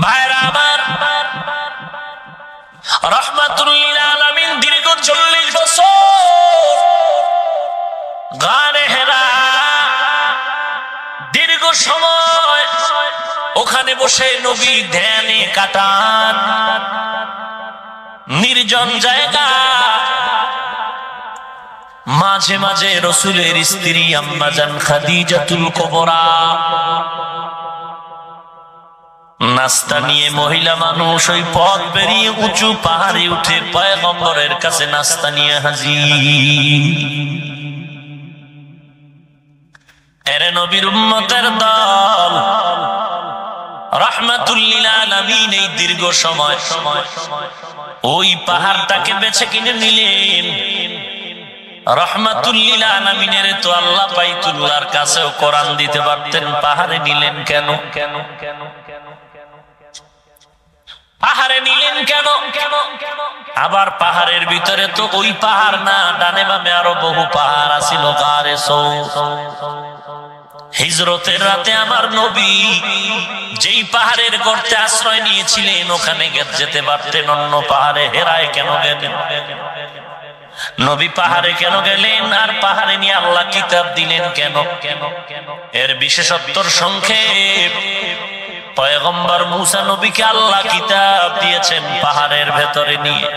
ভাইরা আমার, রাহমাতুল লিল আলামিন দীর্ঘ 40 বছর গারে হেরা, দীর্ঘ সময় ওখানে বসে নবী ধ্যানে কাটান। নির্জন জায়গা, মাঝে মাঝে রাসূলের স্ত্রী আম্মা জান খাদিজাতুল কুবরা নাস্তা নিয়ে, মহিলা মানুষ ওই পথ পেরিয়ে উঁচু পাহাড়ে উঠে পয়গম্বরের কাছে নাস্তা নিয়ে হাজির। এরে নবীর উম্মতের দল, রাহমাতুল লিল আলামিন এই দীর্ঘ সময় ওই পাহাড়টাকে বেছে কিনে নিলেন। রাহমাতুল লিল আলামিনের তো আল্লাহ বাইতুল্লাহর কাছেও কোরআন দিতে পারতেন, পাহাড়ে নিলেন কেন? পাহাড়ে নিলেন কেন? আবার পাহাড়ের ভিতরে তো ওই পাহাড় না, ডানে বামে আরো বহু পাহাড় আছিল। গারে সৌর, হিজরতের রাতে আমার নবী যেই পাহাড়ের গর্তে আশ্রয় নিয়েছিলেন ওখানে যেতে পারতেন, অন্য পাহাড়ে হেরায় কেন গেলেন? নবী পাহাড়ে কেন গেলেন? আর পাহাড়ে নিয়ে আল্লাহ কিতাব দিলেন কেন? এর বিশেষত্বর সংক্ষেপ, পয়গম্বর মুসা নবীকে আল্লাহ কিতাব দিয়েছেন পাহাড়ের ভেতরে নিয়ে,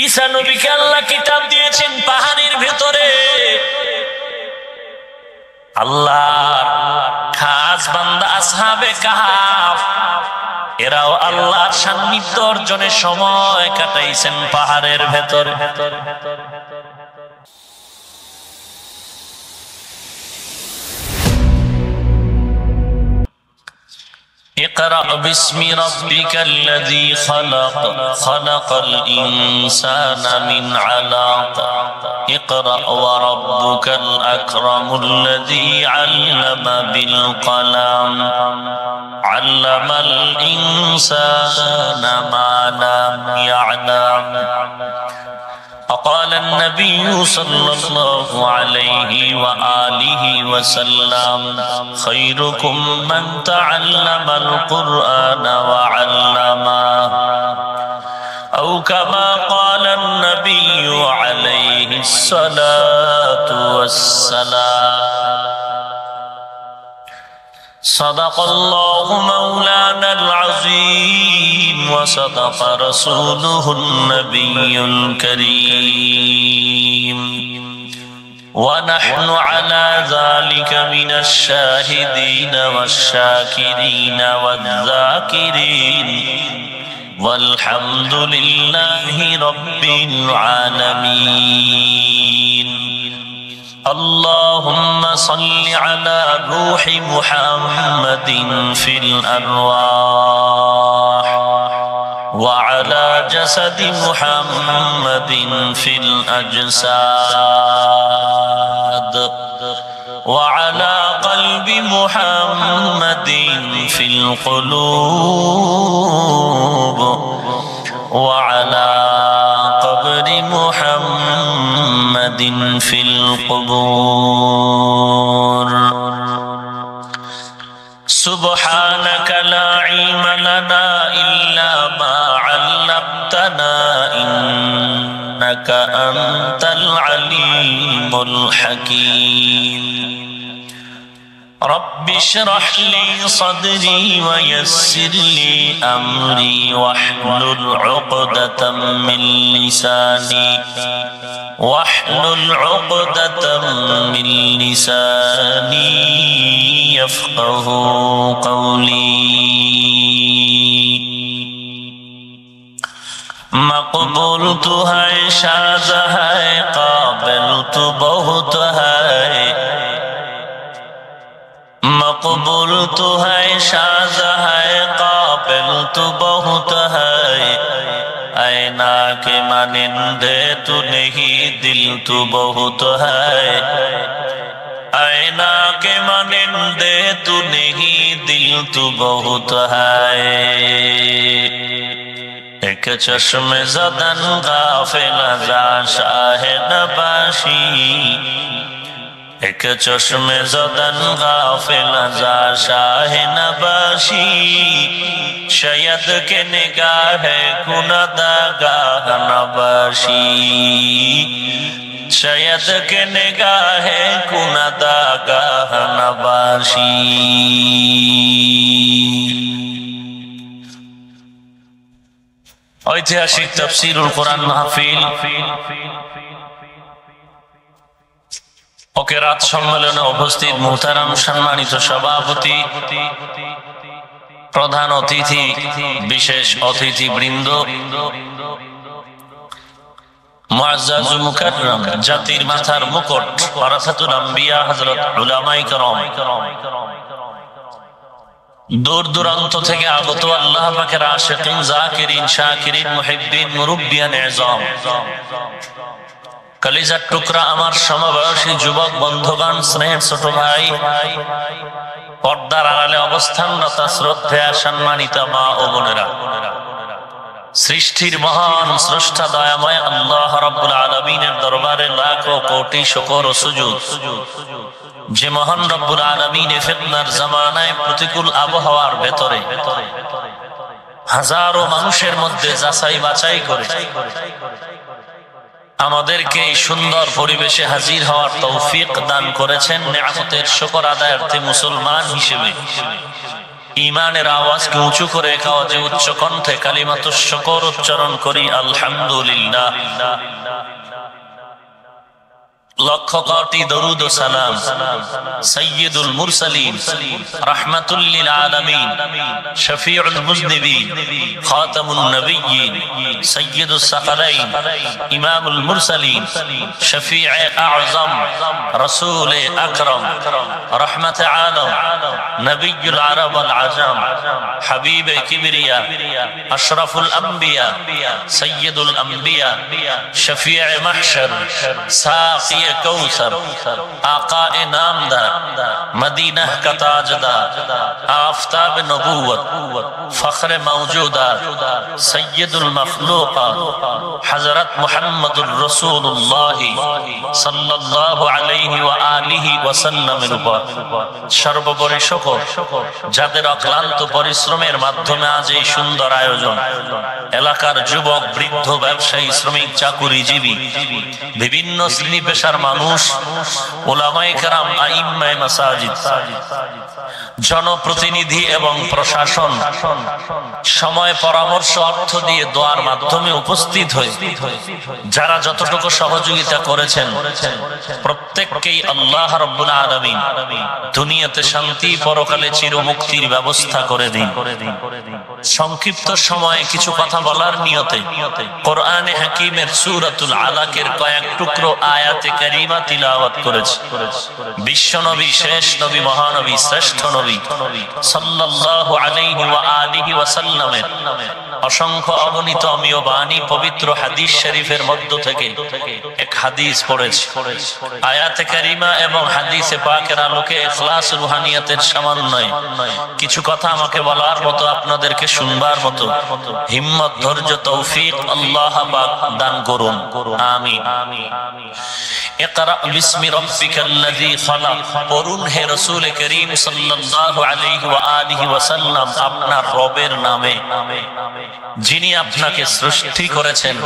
ঈসা নবীকে আল্লাহ কিতাব দিয়েছেন পাহাড়ের ভেতরে। আল্লাহর খাস বান্দা আসহাবে কাহাফ, এরাও আল্লাহর সান্নিধ্য অর্জনের সময় কাটাইছেন পাহাড়ের ভেতরে। اقرأ باسم ربك الذي خلق خلق الإنسان من علق اقرأ وربك الأكرم الذي علم بالقلم علم الإنسان ما لم يعلم. فقال النبي صلى الله عليه وآله وسلم خيركم من تعلم القرآن وعلمه أو كما قال النبي عليه الصلاة والسلام. صدق الله مولانا العظيم وصدق رسوله النبي الكريم ونحن على ذلك من الشاهدين والشاكرين والذاكرين والحمد لله رب العالمين. اللهم صل على روح محمد في الأرواح وعلى جسد محمد في الأجساد وعلى قلب محمد في القلوب وعلى قبر محمد في القبور. سبحانك لا علم لنا إلا ما علمتنا إنك أنت العليم الحكيم. رب اشرح لي صدري ويسر لي أمري واحلل عقدة من لساني يفقه قولي. مقبول تو ہے شاذ ہے قابل تو بہت ہے مقبول تو ہے شاذ ہے قابل تو بہت ہے ऐना के मानिंदे तू नहीं दिल तू बहुत है ऐना के मानिंदे तू नहीं दिल तू बहुत है. एक चश्मे ज़दन गाफिल जा शाह नबाशी এক চশমে জদন গাফিল যা শাহ নবাশি শায়দ কে নিগাহে কুনদা গাহ নবাশি শায়দ কে নিগাহে কুনদা গাহ নবাশি। ঐতিহাসিক তাফসীরুল কোরআন মাহফিল ও কেরাত সম্মেলনে উপস্থিত মুহতারাম সম্মানিত সভাপতি, প্রধান অতিথি, বিশেষ অতিথি বৃন্দ, মুআজ্জাজ মুকাররম, জাতির মাথার মুকুট, ওয়ারাসাতুল আম্বিয়া হযরত উলামায়ে কেরাম, দূর দূরান্ত থেকে আগত আল্লাহ পাকের আশিকিন, যাকিরিন, শাকিরিন, মুহিব্বিন, মুরব্বিয়ান ইযম, কলিজার টুকরা আমার সমবয়সী যুবক বন্ধুগণ, স্নেহের ছোট ভাই, পর্দার আড়ালে অবস্থানরত শ্রদ্ধেয়া সম্মানিত মা ও বোনেরা, সৃষ্টির মহান স্রষ্টা দয়াময় আল্লাহ রাব্বুল আলামিনের দরবারে লাখো কোটি শুকর ও সুজুদ, যে মহান রব্বুল আলামিন ফিতনার জামানায় প্রতিকূল আবহাওয়ার ভেতরে হাজারো মানুষের মধ্যে যাচাই বাছাই করে আমাদেরকে এই সুন্দর পরিবেশে হাজির হওয়ার তৌফিক দান করেছেন। নিয়ামতের শুকর আদায়ার্থে মুসলমান হিসেবে ঈমানের আওয়াজকে উঁচু করে আওয়াজে উচ্চ কণ্ঠে কালিমাতুশ শুকর উচ্চারণ করি আলহামদুলিল্লাহ। লক্ষ কোটি দরুদ ও সালাম সাইয়্যিদুল মুরসালিন, রাহমাতুল লিল আলামিন, শফিউল মুযনিবিন, খাতামুন নবিয়্যিন, সাইয়্যিদুস সাকালাইন, ইমামুল মুরসালিন, শফিউ আযম, রাসূল আকরাম, রাহমাত আলম, নবিয়্যুল আরব ওয়াল আজম, হাবিব কিবরিয়া, আশরাফুল আম্বিয়া, সাইয়্যিদুল আম্বিয়া, শফিউ মাহশর, সাকি कौसर, आकाए नामदार, मदीना का ताजदार, आफताब नबूवत, फख्र मौजूदात, सय्यदुल मखलूकात, हजरत मुहम्मदुर रसूलुल्लाह सल्लल्लाहु अलैहि व आलिहि ওয়াসাল্লামের উপর সর্বোপরি শুকর, যাদের অক্লান্ত পরিশ্রমের মাধ্যমে আজ এই সুন্দর আয়োজন। এলাকার যুবক, বৃদ্ধ, ব্যবসায়ী, শ্রমিক, চাকুরিজীবী, বিভিন্ন শ্রেণী পেশার মানুষ, উলামায়ে কেরাম, আইম্মায়ে মাসাজিদ, জনপ্রতিনিধি এবং প্রশাসন সময়, পরামর্শ, অর্থ দিয়ে দোয়ার মাধ্যমে উপস্থিত হয়ে যারা যতটুকু সহযোগিতা করেছেন প্রত্যেককেই আল্লাহ রাব্বুল আলামিন দুনিয়াতে শান্তি, পরকালে চিরমুক্তির ব্যবস্থা করে দিন। সংক্ষিপ্ত সময়ে কিছু কথা বলার নিয়তে কোরআনে হাকিমের সূরাতুল আলাকের কয়েক টুকরো আয়াতে কারিমা তিলাওয়াত করেছি। বিশ্বনবী, শেষ নবী, মহানবী, শ্রেষ্ঠ নবী সাল্লাল্লাহু আলাইহি ওয়া আলিহি ওয়াসাল্লামের অসংখ্য অগণিত অমীয় বাণী, পবিত্র হাদিস শরীফের মধ্য থেকে এক হাদিস পড়েছি। আয়াতে কারিমা এবং হাদিসে পাকের আলোকে ইখলাস, রুহানিয়াতের সমন্বয়ে কিছু কথা আমাকে বলার মতো, আপনাদেরকে শুনবার মতো হিম্মত, ধৈর্য, তৌফিক আল্লাহ পাক দান করুন, আমিন। ইকরা বিসমি রাব্বিকাল্লাযী খালাক, পড়ুন হে রাসূল করিম সাল্লাল্লাহু আলাইহি ওয়া আলিহি ওয়াসাল্লাম আপনার রবের নামে, যিনি আপনাকে সৃষ্টি করেছেন।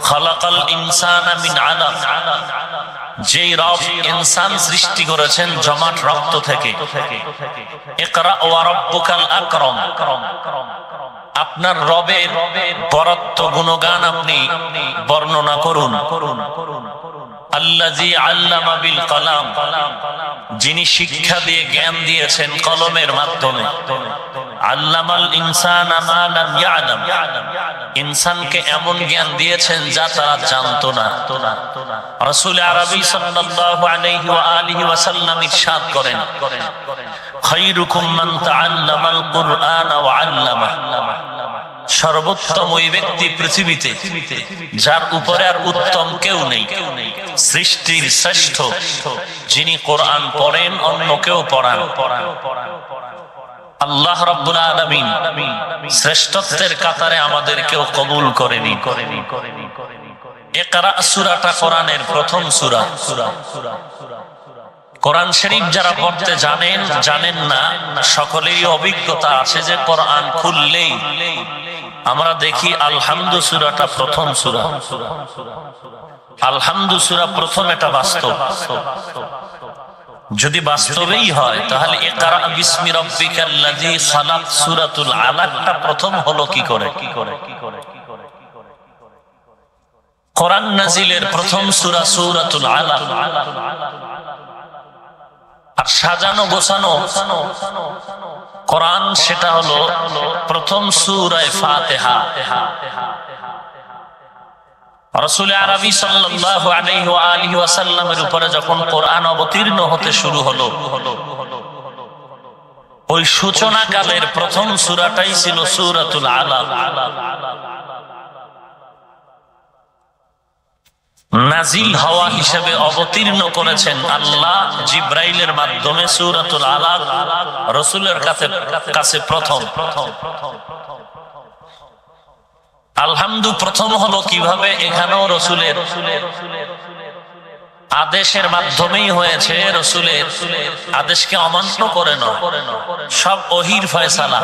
খালাকাল ইনসানা মিন আলাক, যেই রব ইনসান সৃষ্টি করেছেন জমাট রক্ত থেকে। ইকরা ওয়া রাব্বুকাল আকরাম, আপনার রবের বরত্ব, গুণগান আপনি বর্ণনা করুন। আল্লাযী আল্লামা বিল কলাম, যিনি শিক্ষা দিয়ে জ্ঞান দিয়েছেন কলমের মাধ্যমে। আল্লামাল ইনসানা মা লাম ইয়ালাম, ইনসানকে এমন জ্ঞান দিয়েছেন যা তারা জানতো না। রাসূল আরবী সাল্লাল্লাহু আলাইহি ওয়া আলিহি ওয়াসাল্লাম ইরশাদ করেন, খায়রুকুম মান তাআল্লামাল কুরআন ওয়া আল্লামা, সর্বোত্তম ওই ব্যক্তি পৃথিবীতে যার উপরে আর উত্তম কেউ নেই, সৃষ্টির শ্রেষ্ঠ, যিনি কোরআন পড়েন, অন্য কেউ পড়ান। আল্লাহ রাব্বুল আলামিন শ্রেষ্ঠত্বের কাতারে আমাদেরকেও কবুল করে নিন। ইকরা সূরাটা কোরআনের প্রথম সূরা। কোরআন শরীফ যারা পড়তে জানেন জানেন না, সকলেরই অভিজ্ঞতা আছে যে কোরআন খুললেই আমরা দেখি আলহামদু সূরাটা প্রথম সূরা। আলহামদু সূরা প্রথম, এটা বাস্তব। যদি বাস্তবেই হয় তাহলে ইকরা বিসমি রাব্বিকাল্লাযী খালাক সূরাতুল আলাকটা প্রথম হলো কি করে? কোরআন নাজিলের প্রথম সূরা সূরাতুল আলাক, আর সাজানো গোছানো কোরআন সেটা হলো প্রথম সূরা ফাতিহা। রাসূল আরবি সাল্লাল্লাহু আলাইহি ওয়া আলিহি ওয়াসাল্লামের উপরে যখন কোরআন অবতীর্ণ হতে শুরু হলো, ওই সূচনা কালের প্রথম সূরাটাই ছিল সূরাতুল আলাক। নাজিল হওয়া হিসেবে অবতীর্ণ করেছেন আল্লাহ জিব্রাইলের মাধ্যমে সূরাতুল আলাক রাসূলের কাছে প্রথম। আলহামদু প্রথম হলো কিভাবে? এখানেও রাসূলের আদেশের মাধ্যমেই হয়েছে। রাসূলের আদেশকে অমান্য করে না, সব ওহীর ফয়সালা।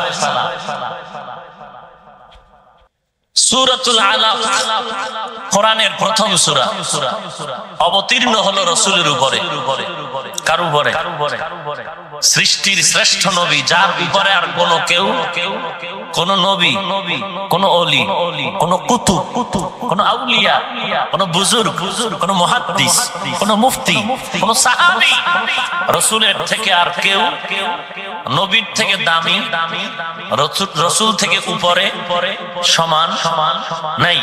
সূরাতুল আলাক কোরআনের প্রথম সূরা, অবতীর্ণ হলো রাসূলের উপরে। কার উপরে? সৃষ্টির শ্রেষ্ঠ নবী, যার উপরে আর কোন কেউ, কোন নবী, কোন ওলি, কোন কুতুব, কোন আউলিয়া, কোন বুজুর্গ, কোন মুহাদ্দিস, কোন মুফতি, কোন সাহাবী রাসূলের থেকে আর কেউ, নবীর থেকে দামি, রাসূল থেকে উপরে সমান নাই।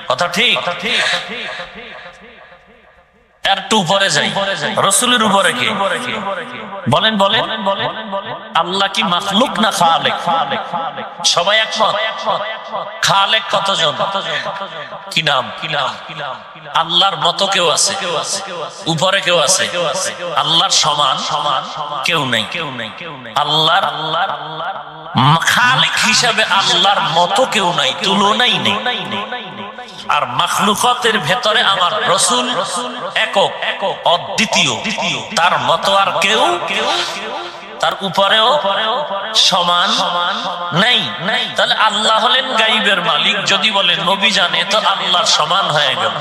কথা ঠিক? একটু উপরে যাই, রাসূলের উপরে কে? বলেন বলেন, আল্লাহ কি মাখলুক না খালেক? সবাই একমত। খালেক কতজন? কি নাম? আল্লাহর মতো কেউ আছে? উপরে কেউ আছে? আল্লাহর সমান কেউ নেই। আল্লাহর খালেক হিসাবে আল্লাহর মতো কেউ নাই, তুলনাই নেই। আর মাখলুকাতের ভেতরে আমার রাসূল একক, অদ্বিতীয়, তার মতো আর কেউ, তার উপরেও সমান নাই। তাহলে আল্লাহ হলেন গায়বের মালিক। যদি বলে নবী জানে, তো আল্লাহর সমান হয়ে গেল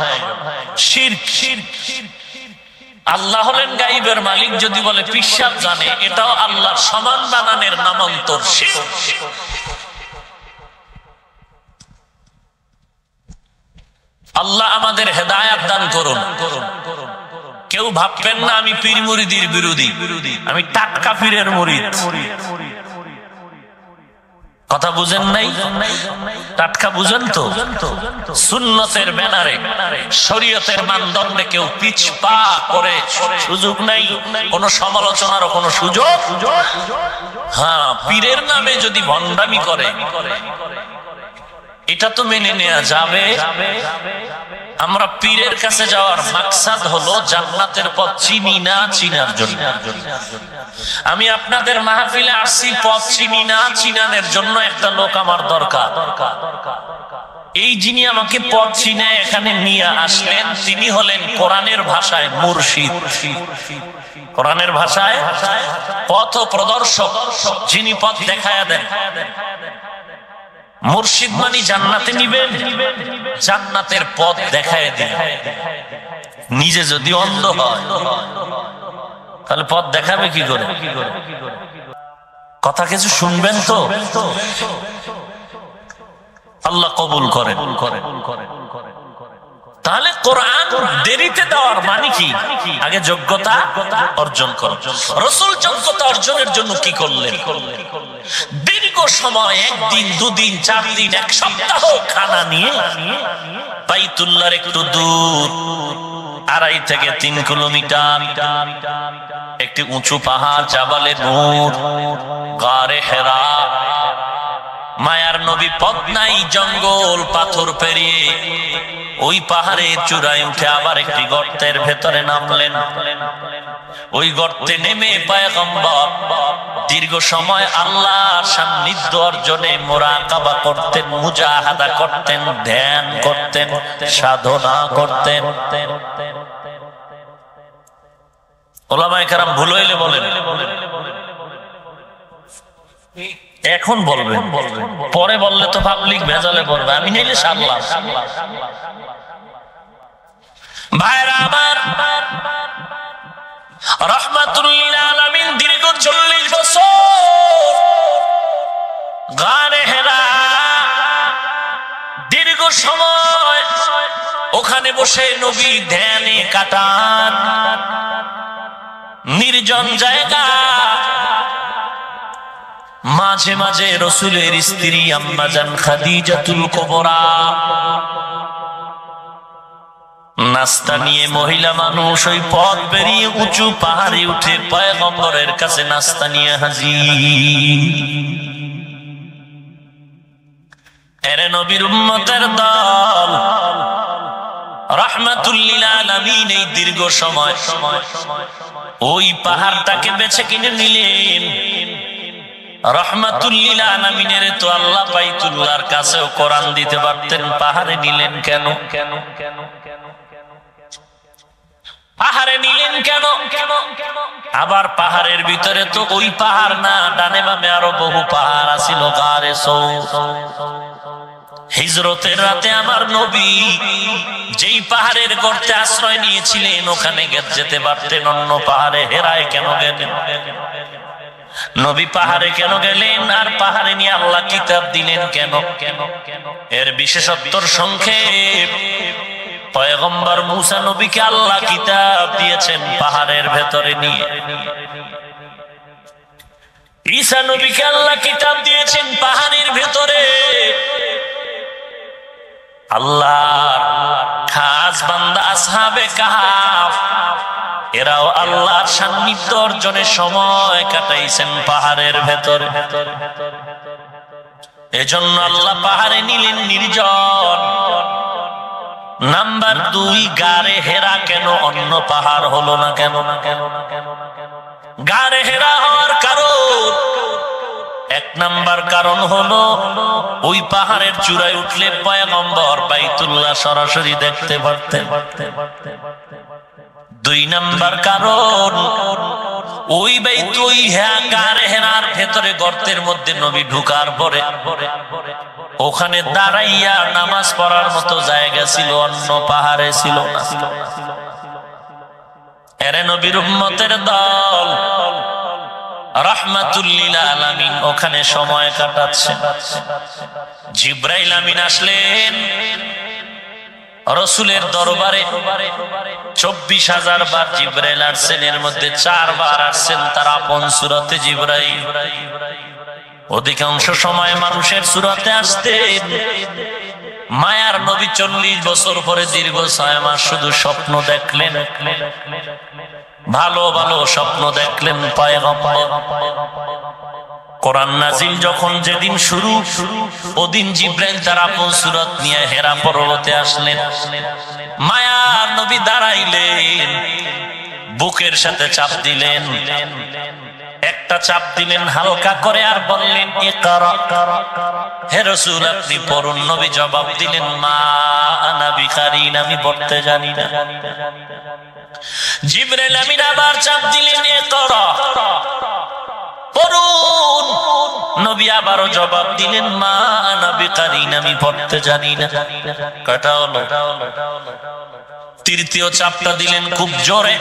শিরক। আল্লাহ হলেন গায়বের মালিক, যদি বলে পিশাব জানে, এটাও আল্লাহর সমান বানানের নামান্তর শিরক। আল্লাহ আমাদের হেদায়েত দান করুন। কেউ ভাববেন না আমি পীর মুরিদির বিরোধী, আমি টাটকা পীরের মুরিদ। কথা বুঝেন নাই? টাটকা বুঝেন তো? সুন্নতের ব্যানারে, শরীয়তের মানদণ্ডে কেউ পিছপা করে সুযোগ নাই, কোন সমালোচনারও কোন সুযোগ। হ্যাঁ, পীরের নামে যদি ভণ্ডামি করে, এটা তো মেনে নেওয়া যাবে। আমরা পীরের কাছে যাওয়ার মাকসাদ হলো জান্নাতের পথ চিনি না, চিনার জন্য। আমি আপনাদের মাহফিলে আসছি পথ চিনি না, চিনানোর জন্য একটা লোক আমার দরকার। এই যিনি আমাকে পথ চিনে এখানে নিয়ে আসলেন, তিনি হলেন কোরআনের ভাষায় মুর্শিদ। কোরআনের ভাষায় পথ প্রদর্শক, যিনি পথ দেখায়া দেন। মুর্শিদ মানে জান্নাতে নিবেন, জান্নাতের পথ দেখায় দিন। নিজে যদি অন্ধ হয় তাহলে পথ দেখাবে কি করে? কথা কিছু শুনবেন তো? আল্লাহ কবুল করেন। তাহলে কোরআন দেরিতে দেওয়ার মানে কি? আগে যোগ্যতা অর্জন করো। রাসূল যোগ্যতা অর্জনের জন্য কি করলেন? দীর্ঘ সময়, একদিন, দুদিন, 4 দিন, 1 সপ্তাহ খানা নিয়ে বাইতুল্লাহর একটু দূর, 2.5 থেকে 3 কিলোমিটার একটি উঁচু পাহাড়, জাবালে নূর, গারে হেরা, মায়ার নবী পথ নাই, জঙ্গল পাথর পেরিয়ে ওই পাহাড়ের চূড়ায় উঠে আবার একটি গর্তের ভেতরে নামলেন। ওই গর্তে নেমে পয়গম্বর দীর্ঘ সময় আল্লাহর সান্নিধ্য অর্জনে মুরাকাবা করতেন, মুজাহাদা করতেন, ধ্যান করতেন, সাধনা করতেন। ওলামায়ে কেরাম ভুল হইলে বলেন, এখন বলবেন, পরে বললে তো পাবলিক ভেজালে পড়বে, আমি নাইলে সারলাম। ভাইরা আমার, রাহমাতুল লিল আলামিন দীর্ঘ 40 বছর গারে হেরা, দীর্ঘ সময় ওখানে বসে নবী ধ্যানে কাটান। নির্জন জায়গা, মাঝে মাঝে রাসূলের স্ত্রী আম্মা জান খাদিজাতুল কুবরা নাস্তা নিয়ে, মহিলা মানুষ ওই পথ পেরিয়ে উঁচু পাহাড়ে উঠে পয়গম্বরের কাছে নাস্তা নিয়ে হাজির। এরে নবীর উম্মতের দল, রাহমাতুল লিল আলামিন এই দীর্ঘ সময় ওই পাহাড়টাকে বেছে কিনে নিলেন। রাহমাতুল লিল আলামিনের তো আল্লাহ বাইতুল্লাহর কাছেও কোরআন দিতে পারতেন, পাহাড়ে নিলেন কেন? পাহাড়ে নিলেন কেন? আবার পাহাড়ের ভিতরে তো ওই পাহাড় না, ডানে বামে আরো বহু পাহাড় আছিল। গারে সৌর, হিজরতের রাতে আমার নবী যেই পাহাড়ের গর্তে আশ্রয় নিয়েছিলেন ওখানে যেতে পারতেন, অন্য পাহাড়ে হেরায় কেন গেলেন? নবী পাহাড়ে কেন গেলেন? আর পাহাড়ে নিয়ে আল্লাহ কিতাব দিলেন কেন? এর বিশেষত্বর সংক্ষেপ, পয়গম্বর মুসা নবীকে আল্লাহ কিতাব দিয়েছেন পাহাড়ের ভেতরে নিয়ে, ঈসা নবীকে আল্লাহ কিতাব দিয়েছেন পাহাড়ের ভেতরে। আল্লাহর খাস বান্দা আসহাবে কাহাফ, এরাও আল্লাহর সান্নিধ্য অর্জনের সময় কাটাইছেন পাহাড়ের ভেতরে। এজন্য আল্লাহ পাহাড়ে নিলেন নির্জন। নাম্বার 2, গারে হেরা কেন অন্য পাহাড় হলো না কেন? গারে হেরা হওয়ার কারণ, 1 নাম্বার কারণ হলো ওই পাহাড়ের চূড়ায় উঠলে পয়গম্বর বাইতুল্লাহ সরাসরি দেখতে পারতেন। 2 নাম্বার কারণ, ওই গারে হেরার ভেতরে গর্তের মধ্যে নবী ঢুকার পরে ওখানে দাঁড়াইয়া নামাজ পড়ার মতো জায়গা ছিল, অন্য পাহাড়ে ছিল না। এরে নবীর উম্মতের দল, রাহমাতুল লিল আলামিন ওখানে সময় কাটাচ্ছে। জিবরাইল আমিন আসলেন রাসূলের দরবারে। 24,000 বার জিবরাইল আসছেন, এর মধ্যে 4 বার আসছেন তার আপন সূরতে জিবরাইল। অধিকাংশ সময় মানুষের সূরতে আসতেন। মায়ার নবী 40 বছর পরে দীর্ঘ 6 মাস শুধু স্বপ্ন দেখলেন, ভালো ভালো স্বপ্ন দেখলেন পয়গম্বর। কোরআন নাজিল যখন যেদিন শুরু, ওদিন জিবরাইল তার আপন সূরত নিয়ে হেরা পর্বতে আসলেন। মায়ার নবী দাঁড়াইলেন, বুকের সাথে চাপ দিলেন, একটা চাপ দিলেন হালকা করে আর বললেন ইকরা, হে রাসূল আপনি পড়ুন। নবী জবাব দিলেন মা আনা বিকারিন, আমি পড়তে জানি না। জিবরাইল আমিন আবার চাপ দিলেন ইকরা, পড়ুন। নবী আবারও জবাব দিলেন মা আনা বিকারিন, আমি পড়তে জানি না। কয়টা হলো? তৃতীয় চাপটা দিলেন খুব জোরে,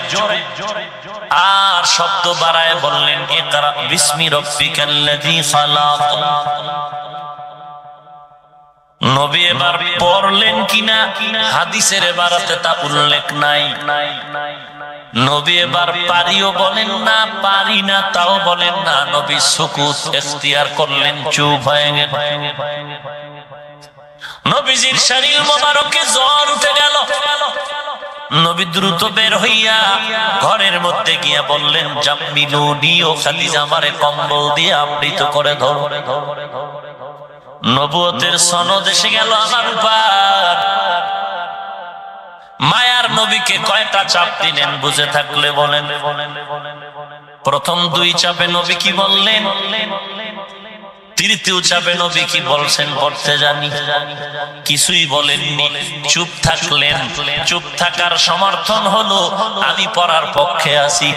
আর শব্দ বাড়ায় বললেন ইকরা বিসমি রাব্বিকাল্লাযী খালাক। নবী এবার পড়লেন কিনা হাদিসের এবারাতে তা উল্লেখ নাই। নবী এবার পারিও বলেন না, পারি না তাও বলেন না। নবী সুকুত ইখতিয়ার করলেন, চুপ হয়ে গেলেন। নবীজির শরীর মোবারকে জ্বর উঠে গেল। নবী দ্রুত বের হইয়া ঘরের মধ্যে গিয়া বললেন জাম্মিলুনি, ও খাদিজা আমারে কম্বল দিয়ে আবৃত করে ধরো। নবুয়তের সনদ এসে গেল আমার উপর। মায়ার নবীকে কয়টা চাপ দিলেন বুঝে থাকলে বলেন। প্রথম 2 চাপে নবী কি বললেন? তৃতীয় চাপে নবী কি বলছেন পড়তে জানি, কিছুই বলেননি, চুপ থাকলেন। চুপ থাকার সমর্থন হলো আমি পড়ার পক্ষে আছি।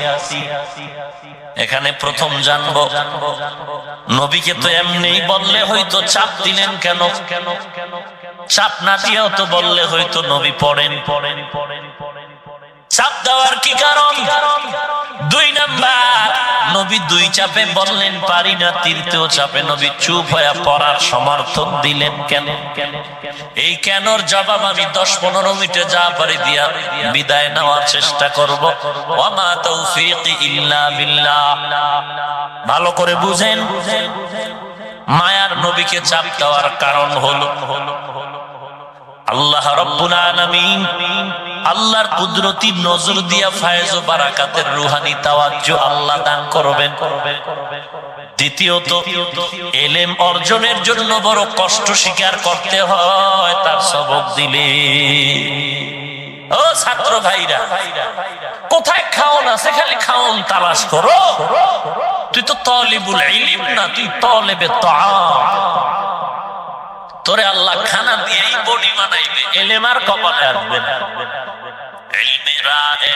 এখানে প্রথম জানবো নবীকে তো এমনি বললে হয়তো, চাপ দিলেন কেন? চাপ না দিয়েও তো বললে হয়তো নবী পড়েন। চাপ দেওয়ার কি কারণ? দুই নাম্বার, নবী দুই চাপে বললেন পারি না, তৃতীয় চাপে নবী চুপ হয়ে পড়ার সমর্থন দিলেন কেন? এই কেনর জবাব আমি 10-15 মিনিটে যা পারি দিয়া বিদায় নেওয়ার চেষ্টা করব। ওয়া মা তাওফীকি ইল্লা বিল্লাহ। ভালো করে বুঝেন, মায়ার নবীকে চাপ দেওয়ার কারণ হলো আল্লাহ রাব্বুল আলামিন আল্লাহর কুদরতি নজর দিয়া ফায়েজ ও বারাকাতের রুহানি তাওয়াজ্জু আল্লাহ দান করবেন। দ্বিতীয়ত, ইলম অর্জনের জন্য বড় কষ্ট স্বীকার করতে হয় তার সবক দিলে। ও ছাত্র ভাইরা, কোথায় খাওন আছে খালি খাওন তালাশ করো। তুই তো তালিবুল ইলম না, তুই তালিবে তাআম। তোরে আল্লাহ খানা দিয়েই বডি বানাইবে, ইলম আর কপালে আসবে না। ইলমে রায়ে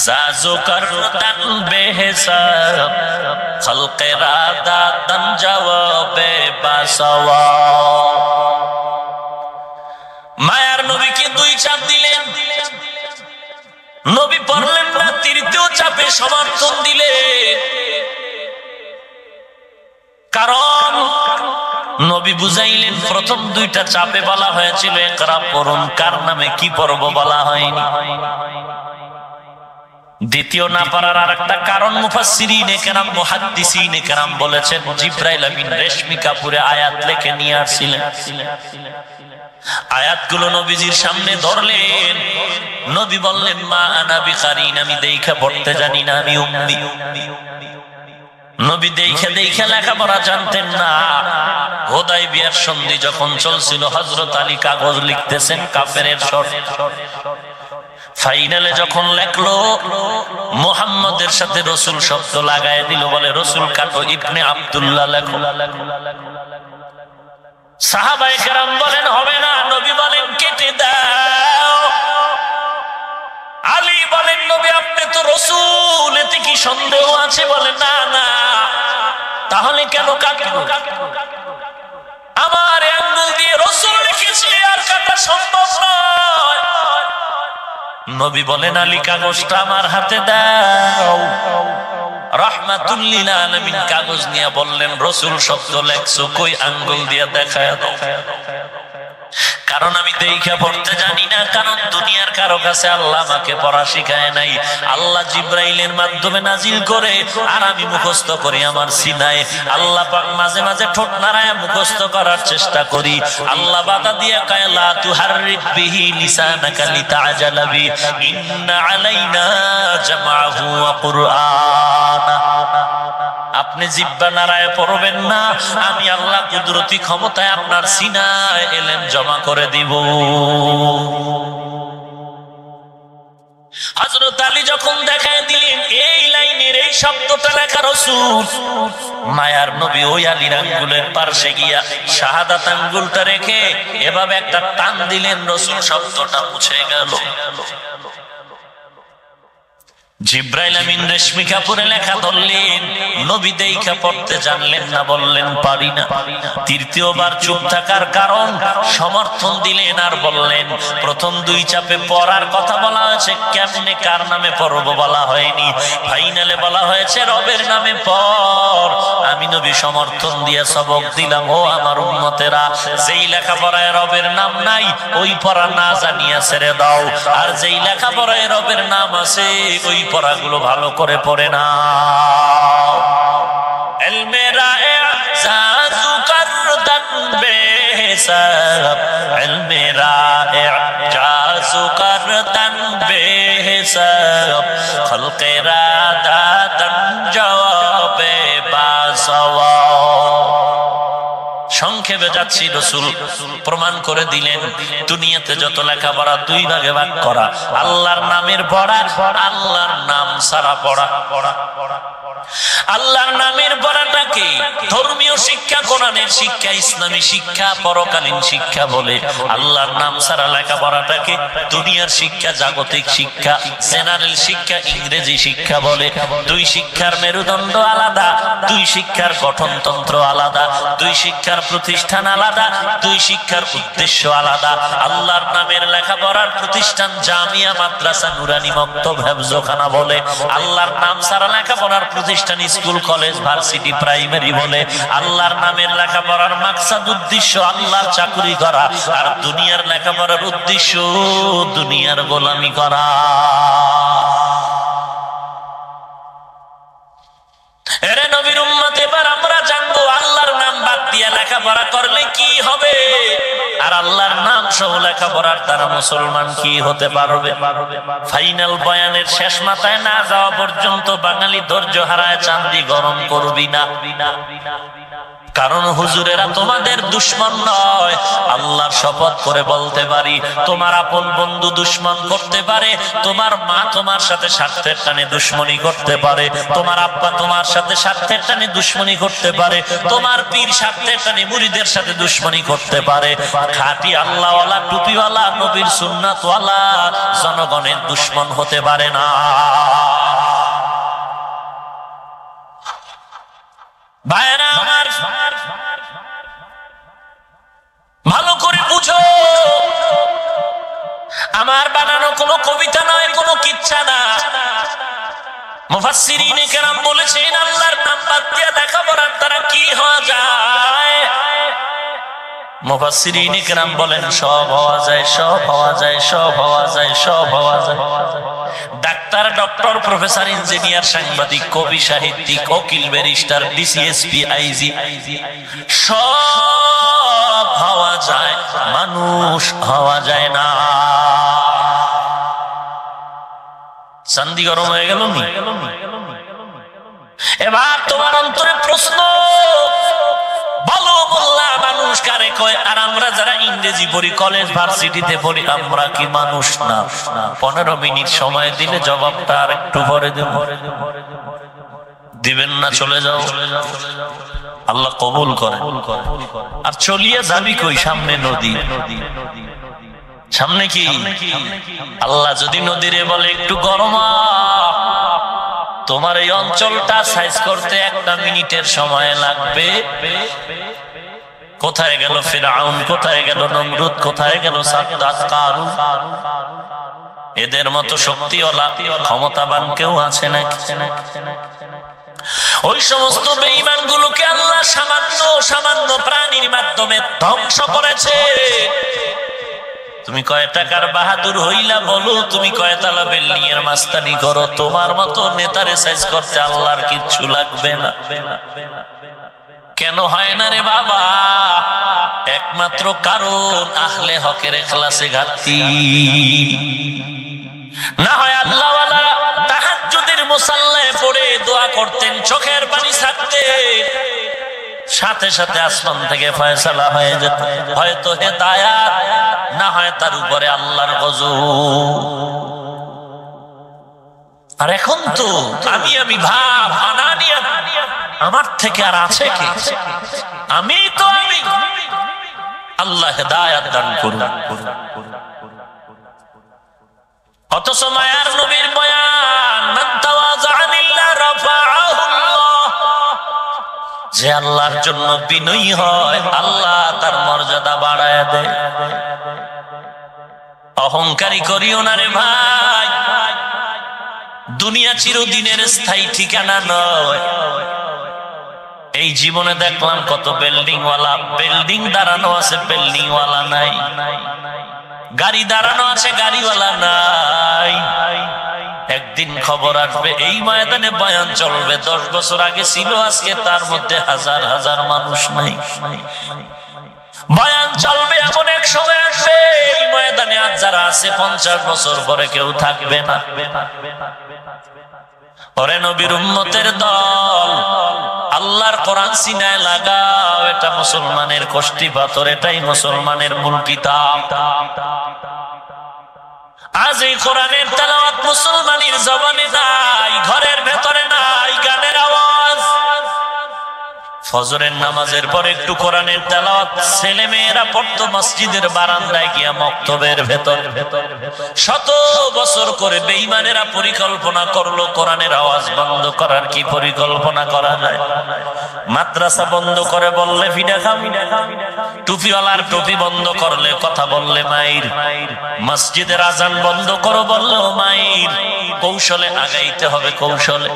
জাজু করতান বেহিসাব, খলকে রাদাতান জওয়াবে বাসওয়া। মায়ার নবীকে দুই চাপ দিলেন, নবী পড়লেন না, তৃতীয় চাপে সমর্থন দিলেন। কারণ নবী বুঝাইলেন প্রথম দুইটা চাপে বলা হয়েছিল ইকরা পড়ুন, কার নামে কি পড়ব বলা হয়নি। দ্বিতীয় না পারার আরেকটা কারণ মুফাসসিরিনে কেরাম মুহাদ্দিসিনে কেরাম বলেছেন, জিবরাইল আমিন রেশমি কাপুরে আয়াত লিখে নিয়ে আসছিলেন। আয়াতগুলো নবীজির সামনে ধরলেন, নবী বললেন মা আনা বিকারিন, আমি দেখা পড়তে জানি না, আমি উম্মি। নবী দেখে দেখে লেখাপড়া জানতেন না। হুদায়বিয়ার সন্ধি যখন চলছিল, হযরত আলী কাগজ লিখতেছেন কাফেরের শর্ত। ফাইনালে যখন লেখলো মুহাম্মদের সাথে রাসূল শব্দ লাগায় দিল, বলে রাসূল কাটো, ইবনে আব্দুল্লাহ লেখো। সাহাবায়ে কেরাম বলেন হবে না, নবী বলেন কেটে দাও। আলী বলেন নবী আপনি তো রাসূল, এতে কি সন্দেহ আছে? বলে না না, তাহলে কেন কাটবো? আমার আঙ্গুল দিয়ে রাসূল লিখেছে, আর কাটা সম্ভব নয়। নবী বলেন আলী কাগজটা আমার হাতে দাও। রাহমাতুল লিল আলামিন কাগজ নিয়ে বললেন রাসূল শব্দ লেখছো কই, আঙ্গুল দিয়ে দেখায় দাও। কারণ আমি দেখা পড়তে জানি না, কারণ দুনিয়ার কারো কাছে আল্লাহ আমাকে পড়া শিখায় নাই। আল্লাহ জিবরাইলের মাধ্যমে নাজিল করে, আর আমি মুখস্থ করি আমার সিনায়। আল্লাহ পাক মাঝে মাঝে ঠোঁট নাড়ায় মুখস্থ করার চেষ্টা করি। আল্লাহ বাধা দিয়া কয় লা তুহাররিক বিহি লিসানাকা লিতাআজালা বি, ইন্না আলাইনা জামাহু ওয়া কুরআনা। আপনি জিহ্বা নাড়ায় পড়বেন না, আমি আল্লাহ কুদরতি ক্ষমতায় আপনার সিনায় ইলম জমা করে দিব। হযরত আলী যখন দেখায় দিলেন এই লাইনের এই শব্দটা লেখা রাসূল, মায়ার নবী ওই আলীর আঙ্গুলের পাশে গিয়া শাহাদাত আঙ্গুলটা রেখে এভাবে একটা টান দিলেন, রাসূল শব্দটা মুছে গেল। জিবরাইল আমিন রেশমি কাপুরে লেখা ধরলেন, নবী দেখা পড়তে জানলেন না, বললেন পারি না। তৃতীয়বার চুপ থাকার কারণ সমর্থন দিলেন আর বললেন প্রথম দুই চাপে পড়ার কথা বলা হয়েছে, কেমনে কার নামে পড়ব বলা হয়নি। ফাইনালে বলা হয়েছে রবের নামে পড়। আমি নবী সমর্থন দিয়ে সবক দিলাম, ও আমার উম্মতেরা, যেই লেখাপড়ায় রবের নাম নাই ওই পড়া না জানিয়া ছেড়ে দাও, আর যেই লেখাপড়ায় রবের নাম আছে ওই পড়াগুলো ভালো করে পড়ে না। ইলমে রায়ে জাজু করতান বেহিসাব, ইলমে রায়ে জাজু করতান বেহিসাব, খলকে রাদাতান জওয়াবে বাসওয়া। সংক্ষেপে যাচ্ছি, রাসূল প্রমাণ করে দিলেন দুনিয়াতে যত লেখাপড়া দুই ভাগে ভাগ করা, আল্লাহর নামের পড়া, আল্লাহর নাম ছাড়া পড়া। আল্লাহর নামের পড়াটাকে ধর্মীয় শিক্ষা কোন কোরআনের শিক্ষা, ইসলামী শিক্ষা, পরকালীন শিক্ষা বলে। আল্লাহর নাম ছাড়া লেখাপড়াটাকে দুনিয়ার শিক্ষা, জাগতিক শিক্ষা, জেনারেল শিক্ষা, ইংরেজি শিক্ষা বলে। দুই শিক্ষার মেরুদণ্ড আলাদা, দুই শিক্ষার গঠনতন্ত্র আলাদা, দুই শিক্ষার প্রতিষ্ঠান আলাদা, দুই শিক্ষার উদ্দেশ্য আলাদা। আল্লাহর নামের লেখাপড়ার প্রতিষ্ঠান জামিয়া, মাদ্রাসা, নুরানি, মক্তব, হেফজখানা বলে। আল্লাহর নাম ছাড়া লেখাপড়ার প্রতিষ্ঠান স্কুল, কলেজ, ভার্সিটি, প্রাইমারি বলে। আল্লাহর নামের লেখাপড়ার মাকসাদ, উদ্দেশ্য আল্লাহর চাকরি করা, আর দুনিয়ার লেখাপড়ার উদ্দেশ্য দুনিয়ার গোলামি করা। এরে নবীর উম্মত, এবার আমরা জানবো আল্লাহর নাম বাদ দিয়া লেখাপড়া করলে কি হবে, আর আল্লাহর নাম সহ লেখাপড়ার দ্বারা মুসলমান কি হতে পারবে। ফাইনাল বয়ানের শেষ মাথায় না যাওয়া পর্যন্ত বাঙালি ধৈর্য হারায় চান্দি গরম করবি না। কারণ হুজুরেরা তোমাদের দুশমন নয়। আল্লাহর শপথ করে বলতে পারি, তোমার আপন বন্ধু দুশমন করতে পারে, তোমার মা তোমার সাথে স্বার্থের টানে দুশমনি করতে পারে, তোমার আব্বা তোমার সাথে স্বার্থের টানে দুশমনি করতে পারে, তোমার পীর স্বার্থের টানে মুরিদের সাথে দুশমনি করতে পারে। খাঁটি আল্লাহওয়ালা, টুপিওয়ালা, নবীর সুন্নাতওয়ালা জনগণের দুশমন হতে পারে না। ভাইরা আমার, ভালো করে বুঝো, আমার বানানো কোনো কবিতা নয়, কোনো কিচ্ছা না। মুফাসসিরিনে কেরাম বলেছেন আল্লাহর নাম বাদ দিয়ে লেখাপড়ার দ্বারা কি হওয়া যায়। মুফাসসিরিনে কেরাম বলেন সব হওয়া যায়, সব হওয়া যায়, সব হওয়া যায়, সব হওয়া যায়। ডাক্তার, ডক্টর, প্রফেসর, ইঞ্জিনিয়ার, সাংবাদিক, কবি, সাহিত্যিক, উকিল, ব্যারিস্টার, ডিসিএসপি, আইজি, সব হওয়া যায়, মানুষ হওয়া যায় না। চান্দি গরম হয়ে গেল। এবার তোমার অন্তরে প্রশ্ন, বলো মোল্লা মানুষ কারে কয়? আর আমরা যারা ইংরেজি পড়ি, কলেজ ভার্সিটিতে পড়ি, আমরা কি মানুষ না? 15 মিনিট সময় দিলে জবাবটা আর একটু পরে দেব। দিবেন না? চলে যাও, আল্লাহ কবুল করে। আর চলিয়ে যাবি কই? সামনে নদী, সামনে কি? আল্লাহ যদি নদীরে বলে একটু গরম, তোমার এই অঞ্চলটা সাইজ করতে 1 মিনিটের সময় লাগবে। কোথায় গেল ফিরআউন? কোথায় গেল নমরুদ? কোথায় গেল সাদ্দাত, কারুন? এদের মতো শক্তিওয়ালা, ক্ষমতাবান কেউ আছে নাকি? ওই সমস্ত বেঈমানগুলোকে আল্লাহ সামান্য সামান্য প্রাণীর মাধ্যমে ধ্বংস করেছে। তুমি কয় টাকার বাহাদুর হইলা বলো, তুমি কয়তলা বিল্ডিং এর মাস্তানি করো, তোমার মতো নেতারে সাইজ করতে আল্লাহর কিচ্ছু লাগবে না। কেন হয় না রে বাবা? একমাত্র কারণ আহলে হকের ইখলাসে ঘাটতি। না হয় আল্লাহওয়ালা তাহাজ্জুদের মুসাল্লায় পড়ে দোয়া করতেন, চোখের পানি ছাড়তেন, সাথে সাথে আসমান থেকে ফয়সালা হয়ে যেত, হয়তো হেদায়াত, না হয় তার উপরে আল্লাহর গজব। আর এখন তো আমি ভাব আনানিয়া, আমার থেকে আর আছে কে? আমি তো আমি। আল্লাহ হেদায়াত দান করুন। অথচ মায়ার নবীর বয়ান, মান তাওয়াযা লিল্লাহ রাফাআহুল্লাহ, যে আল্লাহর জন্য বিনয়ী হয় আল্লাহ তার মর্যাদা বাড়ায় দেয়। অহংকারী করিও না রে ভাই, দুনিয়া চিরদিনের স্থায়ী ঠিকানা নয়। এই জীবনে দেখলাম কত বিল্ডিং ওয়ালা, বিল্ডিং দাঁড়ানো আছে, বিল্ডিং ওয়ালা নাই। গাড়ি দাঁড়ানো আছে, গাড়িওয়ালা নাই। একদিন খবর আসবে এই ময়দানে বয়ান চলবে, 10 বছর আগে ছিল, আজকে তার মধ্যে হাজার হাজার মানুষ নাই। বয়ান চলবে, এমন এক সময় আসবে এই ময়দানে আজ যারা আছে 50 বছর পরে কেউ থাকবে না। ওরে নবীর উম্মতের দল, আল্লাহর কোরআন সিনায় লাগাও, এটা মুসলমানের কষ্টি পাথর, এটাই মুসলমানের মূল কিতাব। আজ এই কোরআনের তেলাওয়াত মুসলমানের জবানে নাই, ঘরের ভেতরে নাই, গানের আওয়াজ, ফজরের নামাজের পর একটু কোরআনের তেলাওয়াত ছেলে মেয়েরা পড়তো মসজিদের বারান্দায় গিয়া মক্তবের ভেতর। শত বছর করে বেঈমানেরা পরিকল্পনা করলো কোরআনের আওয়াজ বন্ধ করার। কি পরিকল্পনা করা যায়? মাদ্রাসা বন্ধ করে বললে ফিডা খাবি, টুপিওয়ালার টুপি বন্ধ করলে কথা বললে মাইর, মসজিদের আজান বন্ধ করো বললেও মাইর। কৌশলে আগাইতে হবে, কৌশলে।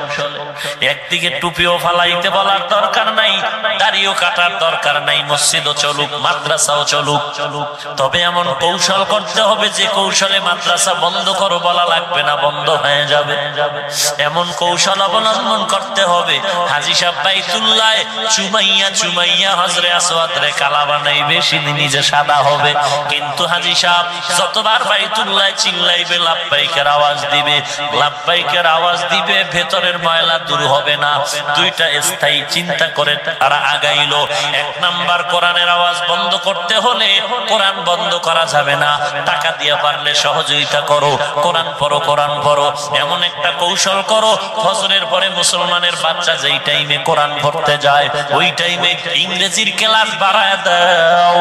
একদিকে টুপিও ফালাইতে বলার দরকার নাই, দাড়িও কাটার দরকার নাই, মসজিদও চলুক, মাদ্রাসাও চলুক, তবে এমন কৌশল করতে হবে যে কৌশলে মাদ্রাসা বন্ধ করো বলা লাগবে না, বন্ধ হয়ে যাবে। এমন কৌশল অবলম্বন করতে হবে হাজী সাহেব বাইতুল্লাহ চুমাইয়া চুমাইয়া হজরে আসওয়াদ রে কালা বানাইবে, সেদিন নিজে সাদা হবে। কিন্তু হাজী সাহেব যতবার বাইতুল্লাহ চিল্লাইবে লাব্বাইকের আওয়াজ দিবে, লাব্বাইকের আওয়াজ দিবে, ভেতরের ময়লা দূর হবে না। দুইটা স্থায়ী চিন্তা করে তারা আগাইলো। এক নাম্বার, কোরআনের আওয়াজ বন্ধ করতে হলে কোরআন বন্ধ করা যাবে না, টাকা দিয়ে পারলে সহযোগিতা করো, কোরআন পড়ো, কোরআন পড়ো। এমন একটা কৌশল করো, ফজরের পরে মুসলমানের বাচ্চা যেই টাইমে কোরআন পড়তে যায় ওই টাইমে ইংরেজির ক্লাস বাড়ায় দাও।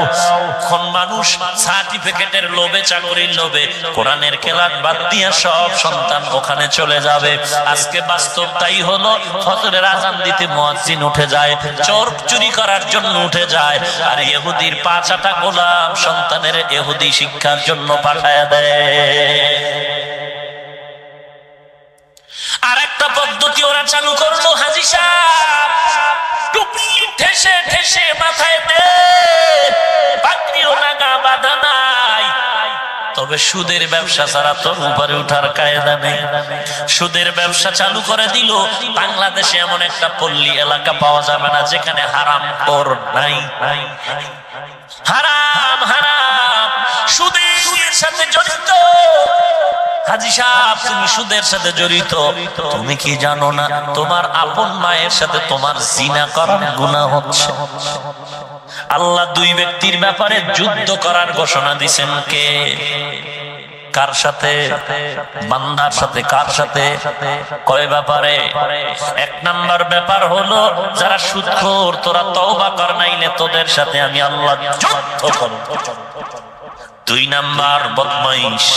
এখন মানুষ সার্টিফিকেটের লোভে, চাকরির লোভে কোরআনের ক্লাস বাদ দিয়া সব সন্তান ওখানে চলে যাবে। আজকে বাস্তব তাই হলো, ফজরের আজান দিতে মুয়াজ্জিন উঠে যায়, চোর চুরি করার জন্য উঠে যায়, আর ইহুদির 5 গোলাম সন্তানের ইহুদি শিক্ষার জন্য পাঠায় দেয়। আর একটা পদ্ধতি ওরা চালু করলো, হাজী সাহেব টুপি ঠেসে ঠেসে মাথায় দে, পাগড়িও লাগা বাঁধা নাই, তবে সুদের ব্যবসা ছাড়া তোর উপরে উঠার কায়দা নেই। সুদের ব্যবসা চালু করে দিল। বাংলাদেশে এমন একটা পল্লী এলাকা পাওয়া যাবে না যেখানে হারাম কর নাই। হারাম হারাম সুদের সাথে জড়িত। হাজী সাহেব তুমি সুদের সাথে জড়িত, তুমি কি জানো না তোমার আপন মায়ের সাথে তোমার জিনা করার গুনাহ হচ্ছে? আল্লাহ 2 ব্যক্তির ব্যাপারে যুদ্ধ করার ঘোষণা দিয়েছেন। কে? কার সাথে? বান্দার সাথে। কার সাথে? কয় ব্যাপারে? 1 নাম্বার ব্যাপার হলো যারা সুদখোর, তোরা তওবা কর নাইলে তোদের সাথে আমি আল্লাহ যুদ্ধ করব। 2 নাম্বার বদমাইশ,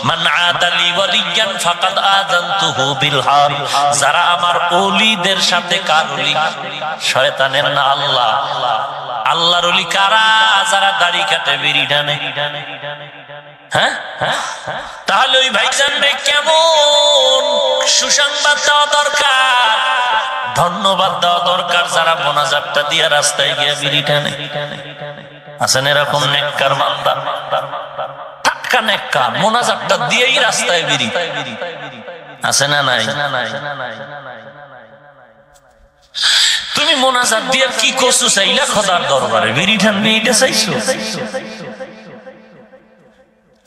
মান আদালি ওয়ালিয়ান ফাকাদ আযানতুহু বিল হারব, যারা আমার ওলিদের সাথে, কার ওলি? শয়তানের না আল্লাহ। আল্লাহর ওলি কারা? যারা দাড়ি কাটে, বিড়ি টানে। হ্যাঁ, তাহলে ওই ভাইজানরে কেমন সুসংবাদ দেওয়া দরকার, ধন্যবাদ দেওয়া দরকার যারা মোনাজাতটা দিয়ে রাস্তায় গিয়ে বিড়ি টানে। আছেন এরকম নেককার বান্দা, টাটকা নেককার, মোনাজাতটা দিয়েই রাস্তায় বিড়ি। আছে না নাই? তুমি মোনাজাত দিয়ে কি কসু চাইলা খোদার দরবারে? বিড়ি টানবি এটা চাইছো?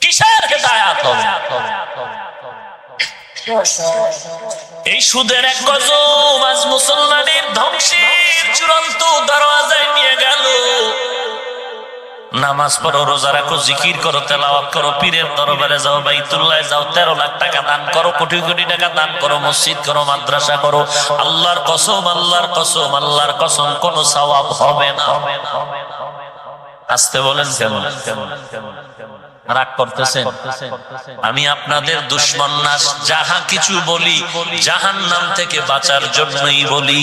কিসের হেদায়াত হবে? এই সুদের এক গজব আজ মুসলমানের ধ্বংসের চূড়ান্ত দরওয়াজায় নিয়ে গেল। নামাজ পড়ো, রোজা রাখো, জিকির করো, তেলাওয়াত করো, পীরের দরবারে যাও, বাইতুল্লাহ যাও, 13 লাখ টাকা দান করো, কোটি কোটি টাকা দান করো, মসজিদ করো, মাদ্রাসা করো, আল্লাহর কসম, আল্লাহর কসম, আল্লাহর কসম, কোন সওয়াব হবে না। আসতে বলেন কেন? রাগ করতেছেন? আমি আপনাদের দুশমন না, যাহা কিছু বলি জাহান্নাম থেকে বাঁচার জন্যই বলি।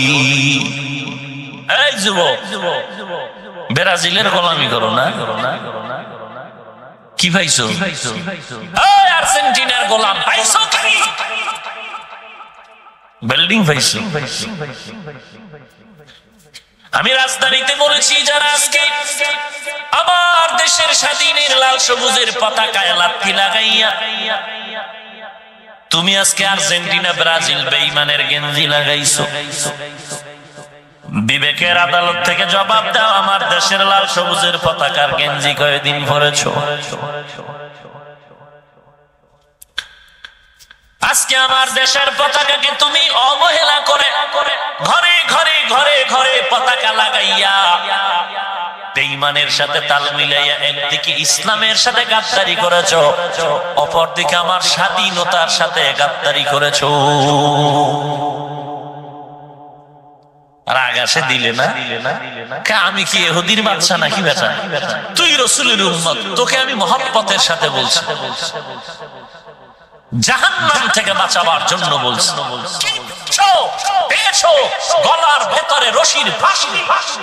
এই যুবক, ব্রাজিলের গোলামি করো না। কি পাইছো? আর্জেন্টিনার গোলাম পাইছো? বিল্ডিং পাইছো? আমি রাজধানীতে বলেছি, যারা আজকে আমার দেশের স্বাধীনের লাল সবুজের পতাকায় লাথি লাগাইয়া তুমি আজকে আর্জেন্টিনা ব্রাজিল বেঈমানের গেঞ্জি লাগাইছো, বিবেকের আদালত থেকে জবাব দাও, আমার দেশের লাল সবুজের পতাকার গেঞ্জি কয়দিন পরেছো? আজকে আমার দেশের পতাকাকে তুমি অবহেলা করে ঘরে ঘরে ঘরে ঘরে পতাকা লাগাইয়া বেঈমানের সাথে তাল মিলাইয়া একদিকে ইসলামের সাথে গাদ্দারি করেছো, অপরদিকে আমার স্বাধীনতার সাথে গাদ্দারি করেছো। রাগ আসে দিলে না। আমি কি ইহুদির বাদশা নাকি বেটা? তুই রাসূলের উম্মত, তোকে আমি মহব্বতের সাথে বলছি, জাহান্নাম থেকে বাঁচাবার জন্য বলছি। পেয়েছো গলার ভেতরে রশির ফাঁসি,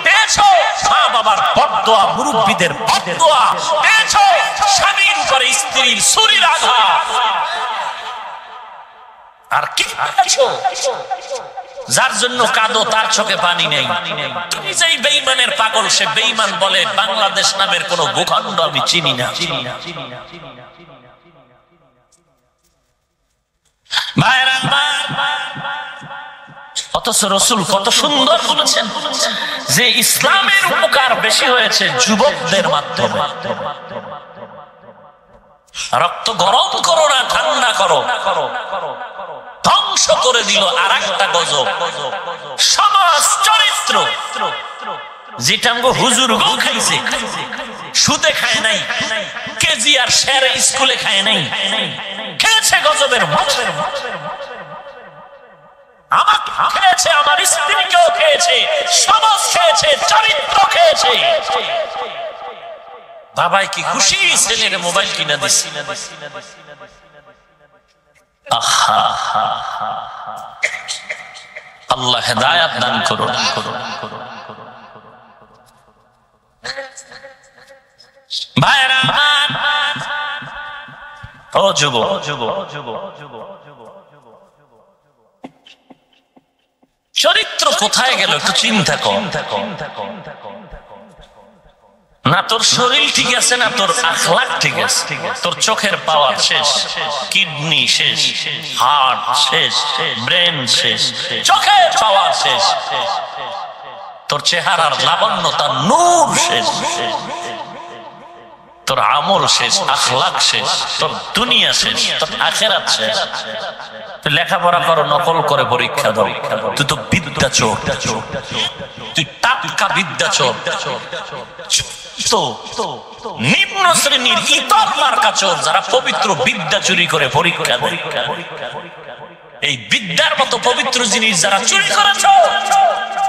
পেয়েছো মা বাবার বদদোয়া, মুরব্বিদের বদদোয়া, পেয়েছো স্বামীর উপরে স্ত্রীর ছুরির আঘাত, আর কি পেয়েছো? যার জন্য কাঁদো তার চোখে পানি নেই। তুমি যেই বেঈমানের পাগল, সে বেঈমান বলে বাংলাদেশ নামের কোন ভূখণ্ড আমি চিনি না। অথচ রাসূল কত সুন্দর বলেছেন যে ইসলামের উপকার বেশি হয়েছে যুবকদের মাধ্যমে। রক্ত গরম করো না, ঠান্ডা করো। ধ্বংস করে দিল আর একটা গজব, সমাজ চরিত্র, যেটা হুজুর গো খাইছে, সুদে খায় নাই, কেজি আর শেরে স্কুলে খায় নাই, খেয়েছে গজবের মতের, আমাকে খেয়েছে, আমার স্ত্রীকেও খেয়েছে, সমাজ খেয়েছে, চরিত্র খেয়েছে। বাবাই কি খুশি, ছেলের মোবাইল কিনা দিচ্ছে। আল্লাহ হেদায়েত দান করুন। ভাইরা ও যুবক, চরিত্র কোথায় গেল একটু চিন্তা কর। না তোর শরীর ঠিক আছে, না তোর আখলাক ঠিক আছে, তোর চোখের পাওয়ার শেষ, কিডনি শেষ, হার্ট শেষ, ব্রেন শেষ, চোখের পাওয়ার শেষ, তোর চেহারার লাবণ্যতা নূর শেষ, তোর আমল শেষ, আখলাক শেষ, তোর দুনিয়া শেষ, তোর আখিরাত শেষ। তুই লেখাপড়া করো, নকল করে পরীক্ষা দাও, তুই তো বিদ্যা চোর, তুই টাটকা বিদ্যা চোর, নিম্ন শ্রেণীর ইতর মার্কা চোর, যারা পবিত্র বিদ্যা চুরি করে পরীক্ষা দেয়। এই বিদ্যার মতো পবিত্র জিনিস যারা চুরি করেছ,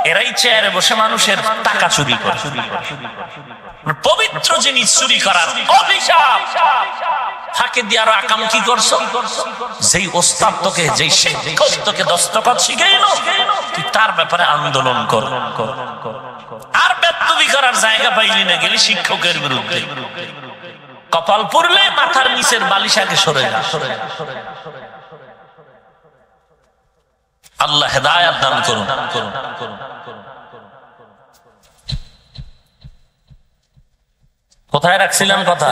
এরাই চেয়ারে বসে মানুষের টাকা চুরি করে। পবিত্র জিনিস চুরি করার অভিশাপ। ফাঁকে দিয়ে আরো আকাম কি করছো? যেই ওস্তাদ তোকে, যেই শিক্ষক তোকে দস্তখত শিখাইল, তুই তার ব্যাপারে আন্দোলন কর। আর বেদবি করার জায়গা পাইলি না, গেলি শিক্ষকের বিরুদ্ধে। কপাল পুরলে মাথার নিচের বালিশ আগে সরে যা। আল্লাহ হেদায়েত দান করুন। কোথায় রাখছিলাম কথা?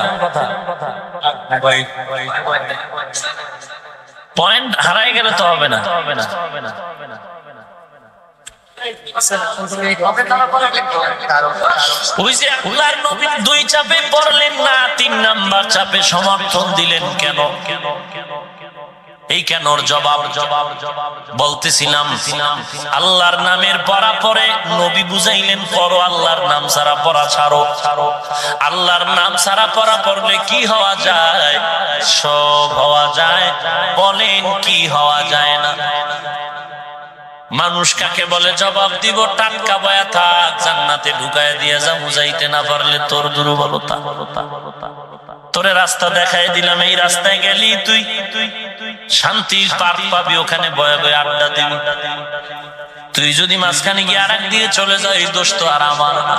পয়েন্ট হারাই গেলে তো হবে না। ওই যে আল্লাহর নবী 2 চাপে পড়লেন না, 3 নাম্বার চাপে সমর্থন দিলেন কেন? এই কেনর জবাব বলতেছিলাম। আল্লাহর নামের পড়া পরে নবী বুঝাইলেন, পড়ো, আল্লাহর নাম ছাড়া পড়া ছাড়ো। আল্লাহর নাম ছাড়া পড়া পড়লে কি হওয়া যায়? সব হওয়া যায়। বলেন কি হওয়া যায় না? মানুষ কাকে বলে জবাব দিব, টাটকা বয়া থাক, জান্নাতে ঢুকায় দিয়ে যা, বুঝাইতে না পারলে তোর দুর্বলতা। তোরে রাস্তা দেখাই দিলাম, এই রাস্তায় গেলি তুই শান্তির পার্ক পাবি, ওখানে বয়ে বয়ে আড্ডা দিবি। তুই যদি মাঝখানে গিয়ে আরেক দিয়ে চলে যাও, এই দোষ তো আর আমার না।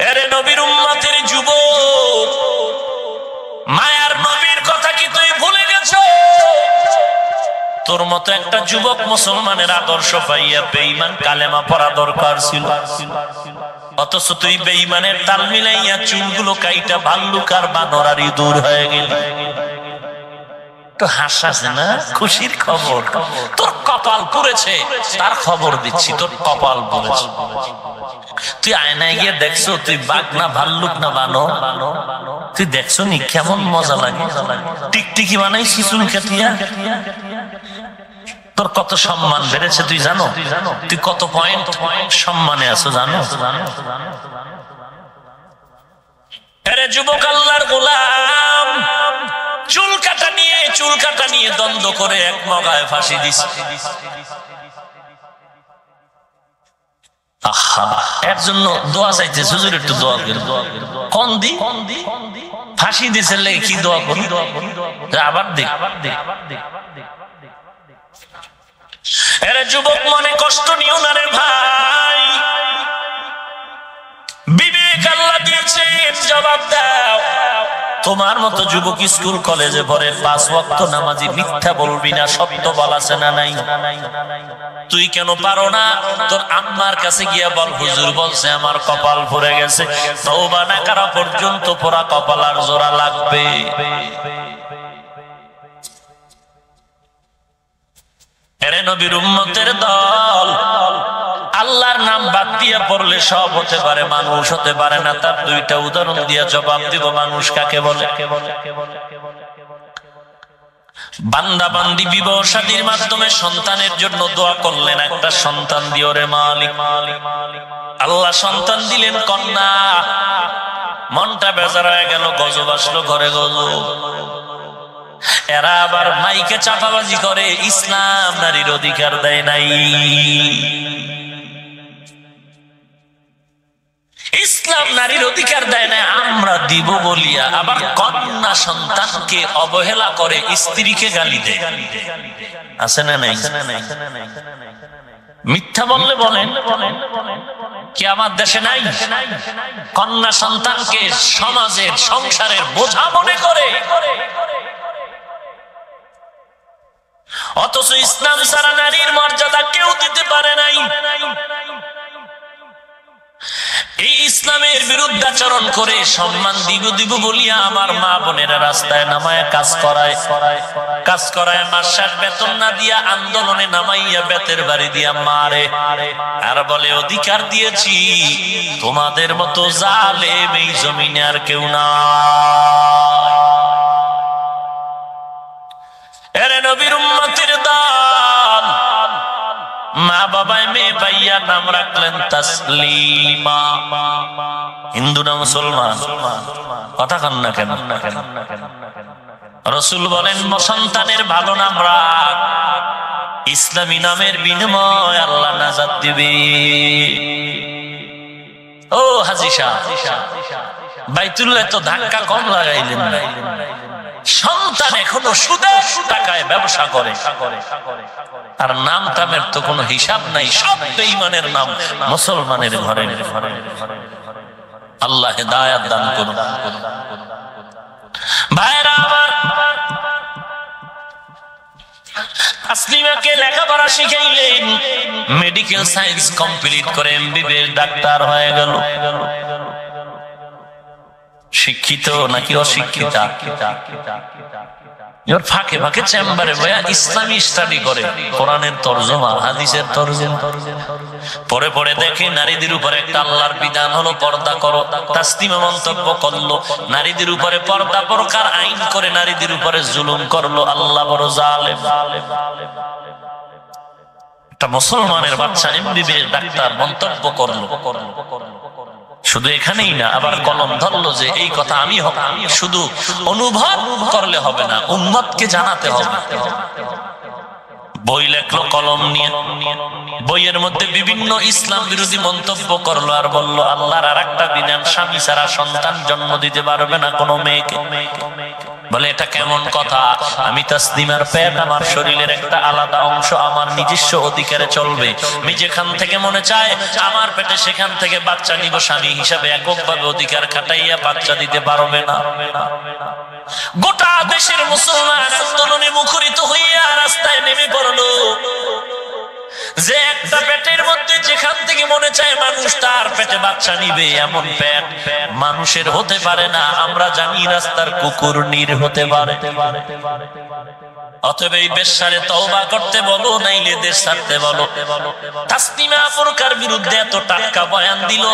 এরে নবীর উম্মতের যুবক, মায়ার নবীর কথা কি তুই ভুলে গেছো? তোর মতো একটা যুবক মুসলমানের আদর্শ পাইয়া বেঈমান কালেমা পড়া দরকার ছিল, অথচ তুই বেঈমানের তাল মিলাইয়া চুলগুলো কাইটা ভাল্লুক আর বানর আর ইঁদুর হয়ে গেল। তো হাসছে না, খুশির খবর। তোর কপাল পুড়েছে, তার খবর দিচ্ছি, তোর কপাল পুড়েছে। তুই আয়নায় গিয়ে দেখছো তুই বাঘ না ভাল্লুক না বানর? তুই দেখছো নি কেমন মজা লাগে? টিকটিকি বানাইছি চুল কাটিয়া। তোর কত সম্মান বেড়েছে তুই জানো? তুই কত পয়েন্ট সম্মানে আছো জানো? আরে যুবক, আল্লাহর গোলাম চুল কাটা নিয়ে দ্বন্দ্ব করে এক মগায় ফাঁসি দিস। আহা, এর জন্য দোয়া চাইতে হুজুর একটু দোয়া করে। কোন দি ফাঁসি দিছে লেগে কি দোয়া করি, আবার দেখ। এর যুবক মনে কষ্ট নিও না রে ভাই, বিবেক আল্লাহ দিয়েছেন, জবাব দাও। তোমার মতো যুবক স্কুল কলেজে পড়ে, 5 ওয়াক্ত নামাজি, মিথ্যা বলবি না, সত্য বলাছে না নাই? তুই কেন পারো না? তোর আম্মার কাছে গিয়া বল, হুজুর বলছে আমার কপাল ভরে গেছে, তওবা না করা পর্যন্ত পোড়া কপাল আর জোড়া লাগবে। এরে নবীর উম্মতের দল, আল্লাহর নাম বাদ দিয়ে পড়লে সব হতে পারে, মানুষ হতে পারে না। তার 2টা উদাহরণ দিয়ে জবাব দিব মানুষ কাকে বলে। বান্দা বান্দি বিবাহ শাদীর মাধ্যমে সন্তানের জন্য দোয়া করলেন, একটা সন্তান দিও রে মালিক। আল্লাহ সন্তান দিলেন কন্যা, মনটা বেজার হয়ে গেল, গজব আসলো ঘরে, গজব। এরা আবার মাইকে চাপাবাজি করে, ইসলাম নারীর অধিকার দেয় নাই, ইসলাম নারীর অধিকার দেয় না, আমরা দিব বলিয়া আবার কন্যা সন্তানকে অবহেলা করে, স্ত্রীকে গালি দেয়। আছে না নাই? মিথ্যা বললে বলেন কি আমার দেশে নাই? কন্যা সন্তানকে সমাজের সংসারের বোঝা মনে করে, অথচ ইসলাম ছাড়া নারীর মর্যাদা কেউ দিতে পারে নাই। এই ইসলামের বিরুদ্ধাচরণ করে সম্মান দিব বলিয়া আমার মা বোনেরা রাস্তায় নামায় কাজ করায় মাস শেষ বেতন না দিয়া আন্দোলনে নামাইয়া বেতের বাড়ি দিয়া মারে, আর বলে অধিকার দিয়েছি। তোমাদের মতো জালেম এই জমিনে আর কেউ না। এরে নবীর উম্মতের দল, মা বাবায় মেয়ে পাইয়া নাম রাখলেন তাসলিমা। হিন্দু না মুসলমান? কথা কান না কেন? রাসূল বলেন সন্তানের ভালো নাম রাখ, ইসলামী নামের বিনিময় আল্লাহ নাজাত দিবে। ও হাজী সাহেব, বাইতুল্লাহ তো ধাক্কা কম লাগাইলেন না। সন্তান এখনো সুদের টাকায় ব্যবসা করে, আর নাম টামের তো কোনো হিসাব নাই, সব বেঈমানের নাম মুসলমানের ঘরে। আল্লাহ হেদায়েত দান করুন। ভাইরা আমার, তাসলিমাকে লেখাপড়া শিখাইলেন, মেডিকেল সায়েন্স কমপ্লিট করে এমবিবিএস ডাক্তার হয়ে গেল। শিক্ষিত নাকি অশিক্ষিতা? ফাঁকে ফাঁকে চেম্বারে বয়া ইসলামী স্টাডি করে, কোরআনের তরজমা, হাদিসের তরজমা পরে পরে দেখে নারীদের উপরে একটা আল্লাহর বিধান হলো পর্দা করো। তাসলিমা মন্তব্য করলো, নারীদের উপরে পর্দা প্রকার আইন করে নারীদের উপরে জুলুম করলো। আল্লাহ বড় জালেম। একটা মুসলমানের বাচ্চা এমবিবিএস ডাক্তার মন্তব্য করলো। শুধু এখানেই না, আবার কলম ধরলো যে এই কথা আমি শুধু অনুভব করলে হবে না, উম্মতকে জানাতে হবে। বই লেখলো কলম নিয়ে, বইয়ের মধ্যে বিভিন্ন ইসলাম বিরোধী মন্তব্য করলো, আর বললো আল্লাহর আর একটা বিধান, স্বামী ছাড়া সন্তান জন্ম দিতে পারবে না কোনো মেয়েকে। বলে এটা কেমন কথা? আমি তাসলিমার পেট আমার শরীরের একটা আলাদা অংশ, আমার নিজস্ব অধিকারে চলবে। আমি যেখান থেকে মনে চায় আমার পেটে সেখান থেকে বাচ্চা নিব, স্বামী হিসাবে এককভাবে অধিকার খাটাইয়া বাচ্চা দিতে পারবে না। গোটা দেশের মুসলমান আন্দোলনে মুখরিত হইয়া রাস্তায় নেমে পড়লো যে একটা পেটের মধ্যে যেখান থেকে মনে চায় মানুষ তার পেটে বাচ্চা নিবে, এমন পেট মানুষের হতে পারে না। আমরা জানি রাস্তার কুকুর নির হতে পারে। অতএব এই বেশ্যারে তওবা করতে বলো, নাইলে দেশ ছাড়তে বলো। তাসলিমা বোরকার বিরুদ্ধে এত টাটকা বয়ান দিল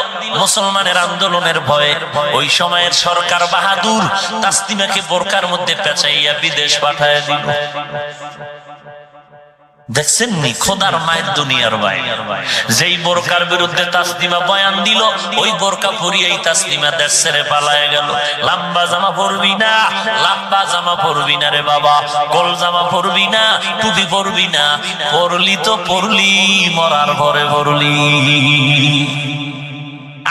মুসলমানের আন্দোলনের ভয়ে। ওই সময়ের সরকার বাহাদুর তাসলিমাকে বোরকার মধ্যে পেঁচাইয়া বিদেশ পাঠায় দিল। দেখছেন নি খোদার মায়ের দুনিয়ার ভাই, যেই বোরকার বিরুদ্ধে তাসলিমা বয়ান দিল ওই বোরকা পরিয়েই তাসলিমা দেশ ছেড়ে পালায় গেল। লম্বা জামা পরবি না, লম্বা জামা পরবি না রে বাবা, গোল জামা পরবি না, টুপি পরবি না, পরলি তো পরলি মরার ঘরে পরলি।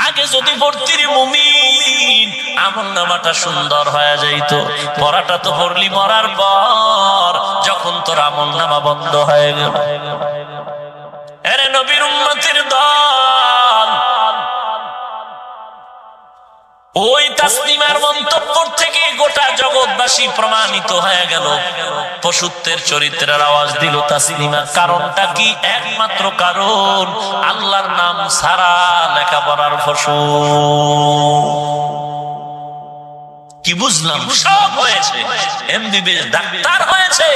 আগে যদি ভর্তির মুমিন আমলনামাটা সুন্দর হয়ে যাইতো, পড়াটা তো পড়লি মরার পর, যখন তোর আমলনামা বন্ধ হয়ে গেল। এরে নবীর উম্মতের দল, ওই তাসলিমার মন্তব্য থেকে গোটা জগৎবাসী প্রমাণিত হয়ে গেল পশুত্বের চরিত্রের আওয়াজ দিল তাসলিমা। কারণটা কি? একমাত্র কারণ আল্লাহর নাম সারা লেখাপড়ার ফসল। কি বুঝলাম? সব হয়েছে, এমবিবিএস ডাক্তার হয়েছে,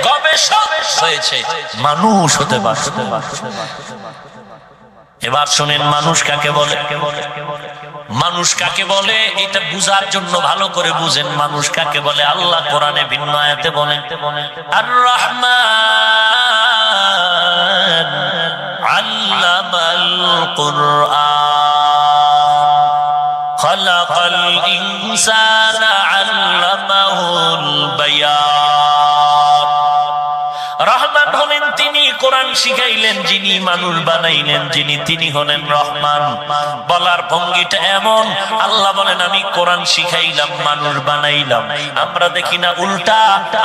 গবেষক হয়েছে, মানুষ হতে পারছে। এবার শুনেন মানুষ কাকে বলে। মানুষ কাকে বলে এটা বুঝার জন্য ভালো করে বুঝেন মানুষ কাকে বলে। আল্লাহ কোরআনে ভিন্ন আয়াতে বলেন, আর রহমান আল্লামাল কুরআন খালাকাল ইনসানা আল্লামাহুল বায়ান। রহমান হলেন তিনি, কোরআন শিখাইলেন যিনি, মানুষ বানাইলেন যিনি, তিনি হলেন রহমান। বলার ভঙ্গিটা এমন, আল্লাহ বলেন আমি কোরআন শিখাইলাম, মানুষ বানাইলাম। আমরা দেখি না উল্টা,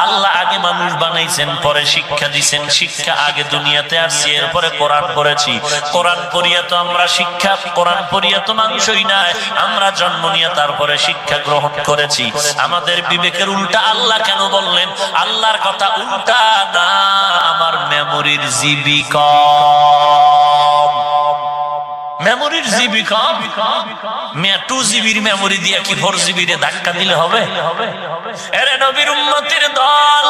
আল্লাহ আগে মানুষ বানাইছেন, পরে শিক্ষা দিছেন। শিক্ষা আগে দুনিয়াতে আসছি, এরপরে কোরআন পড়েছি। কোরআন পড়িয়া তো আমরা শিক্ষা, কোরআন পড়িয়া তো মানুষ হই নাই, আমরা জন্ম নিয়ে তারপরে শিক্ষা গ্রহণ করেছি। আমাদের বিবেকের উল্টা আল্লাহ কেন বললেন? আল্লাহর কথা উল্টা না, আমার মেমোরির জিবি কম, মেমোরির জিবি কম। 2GB মেমোরি দিয়ে কি 4GB রে ধাক্কা দিলে হবে? এরে নবীর উম্মতের দল,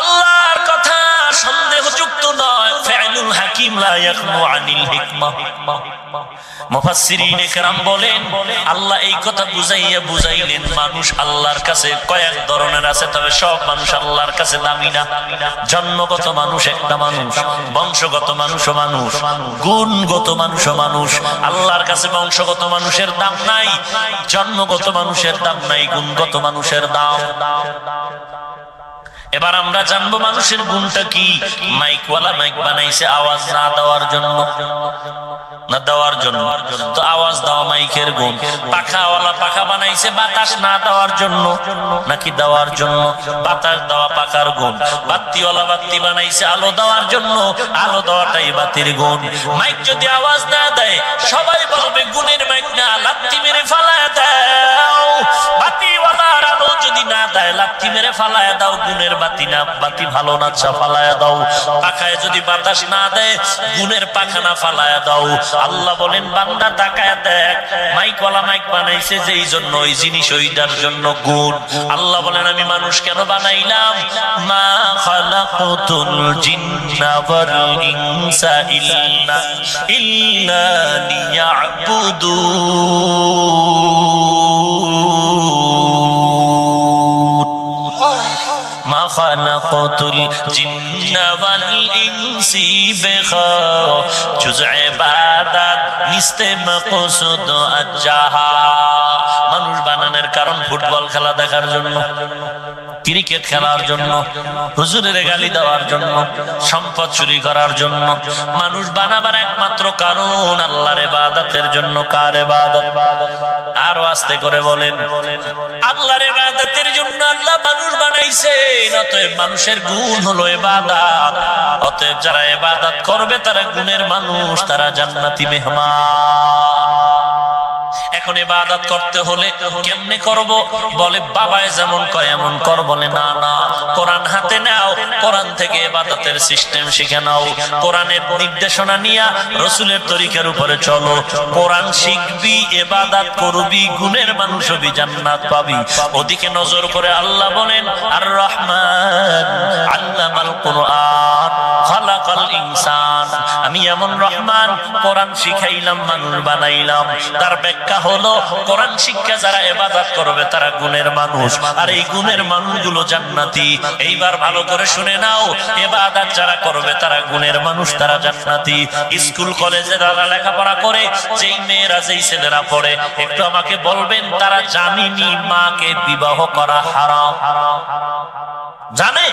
আল্লাহর কথা সন্দেহযুক্ত নয়। ফাইলুল হাকিম লা ইয়াখনু আনিল হিকমা। মুফাসসিরিনে কেরাম বলেন আল্লাহ এই কথা বুঝাইলেন মানুষ আল্লাহর কাছে কয়েক ধরনের আছে, তবে সব মানুষ আল্লাহর কাছে দামি না। জন্মগত মানুষ একটা মানুষ, বংশগত মানুষও মানুষ, গুণগত মানুষও মানুষ। আল্লাহর কাছে বংশগত মানুষের দাম নাই, জন্মগত মানুষের দাম নাই, গুণগত মানুষের দাম। এবার আমরা জানবো মানুষের গুণটা কি। মাইকওয়ালা মাইক বানাইছে আওয়াজ না দেওয়ার জন্য, না দেওয়ার জন্য, তো আওয়াজ দেওয়া মাইকের গুণ। পাখাওয়ালা পাখা বানাইছে বাতাস না দেওয়ার জন্য নাকি দেওয়ার জন্য? বাতাস দেওয়া পাখার গুণ। বাতিওয়ালা বাতি বানাইছে আলো দেওয়ার জন্য, আলো দেওয়াটাই বাতির গুণ। মাইক যদি আওয়াজ না দেয় সবাই বলবে গুণের মাইক না, লাত্তি মেরে ফালায় দাও। বাতিওয়ালার আলো যদি না দেয় লাত্তি মেরে ফালায় দাও, গুণের বাতি না, বাতি ভালো না, ফালায় দাও। পাখায় যদি বাতাস না দেয় গুণের পাখা না, ফালায় দাও। আল্লাহ বলেন বান্দা তাকায় দেখ, মাইকওয়ালা মাইক বানাইছে যেই জন্য ওই জিনিস ওইটার জন্য গুণ। আল্লাহ বলেন আমি মানুষ কেন বানাইলাম? মা খালাকাতুল জিন্না ওয়াল ইনসা ইল্লা লিয়াবুদুন। খালাকাতুল জিন্না ওয়াল ইনসি বিখা জুজ ইবাদত নিস্তে মাকসুদ আজ্জাহা। মানুষ বানানোর কারণ ফুটবল খেলা দেখার জন্য, ক্রিকেট খেলার জন্য, হুজুরের গালি দেওয়ার জন্য, সম্পদ চুরি করার জন্য। মানুষ বানাবার একমাত্র কারণ আল্লাহর ইবাদতের জন্য। কার ইবাদত? আরো আস্তে করে বলেন, আল্লাহর ইবাদতের জন্য আল্লাহ মানুষ বানাইছে। অতএব মানুষের গুণ হলো ইবাদত। অতএব যারা ইবাদত করবে তারা গুণের মানুষ, তারা জান্নাতি মেহমান। এখন ইবাদত করতে হলে কেমনে করব? বলে বাবায় যেমন কয় এমন কর। বলে না না, কোরআন হাতে নাও, কোরআন থেকে ইবাদতের সিস্টেম শিখে নাও। কোরআনের নির্দেশনা নিয়া রাসূলের তরিকার উপরে চলো। কোরআন শিখবি, ইবাদত করবি, গুণের মানুষ হবি, জান্নাত পাবি। ওদিকে নজর করে আল্লাহ বলেন আর রহমান আল্লামাল কুরআন খালাকাল ইনসান, আমি এমন রহমান, কোরআন শিখাইলাম, মানুষ বানাইলাম। তার ব্যাখ্যা হলো কোরআন শিক্ষা যারা ইবাদত করবে তারা গুণের মানুষ, আর এই গুণের মানুষগুলো জান্নাতি। এইবার ভালো করে শুনে নাও, ইবাদত যারা করবে তারা গুণের মানুষ, তারা জান্নাতি। স্কুল কলেজে যারা লেখাপড়া করে, যেই মেয়েরা যেই ছেলেরা পড়ে, একটু আমাকে বলবেন তারা জানেনি মাকে বিবাহ করা হারাম? জানে?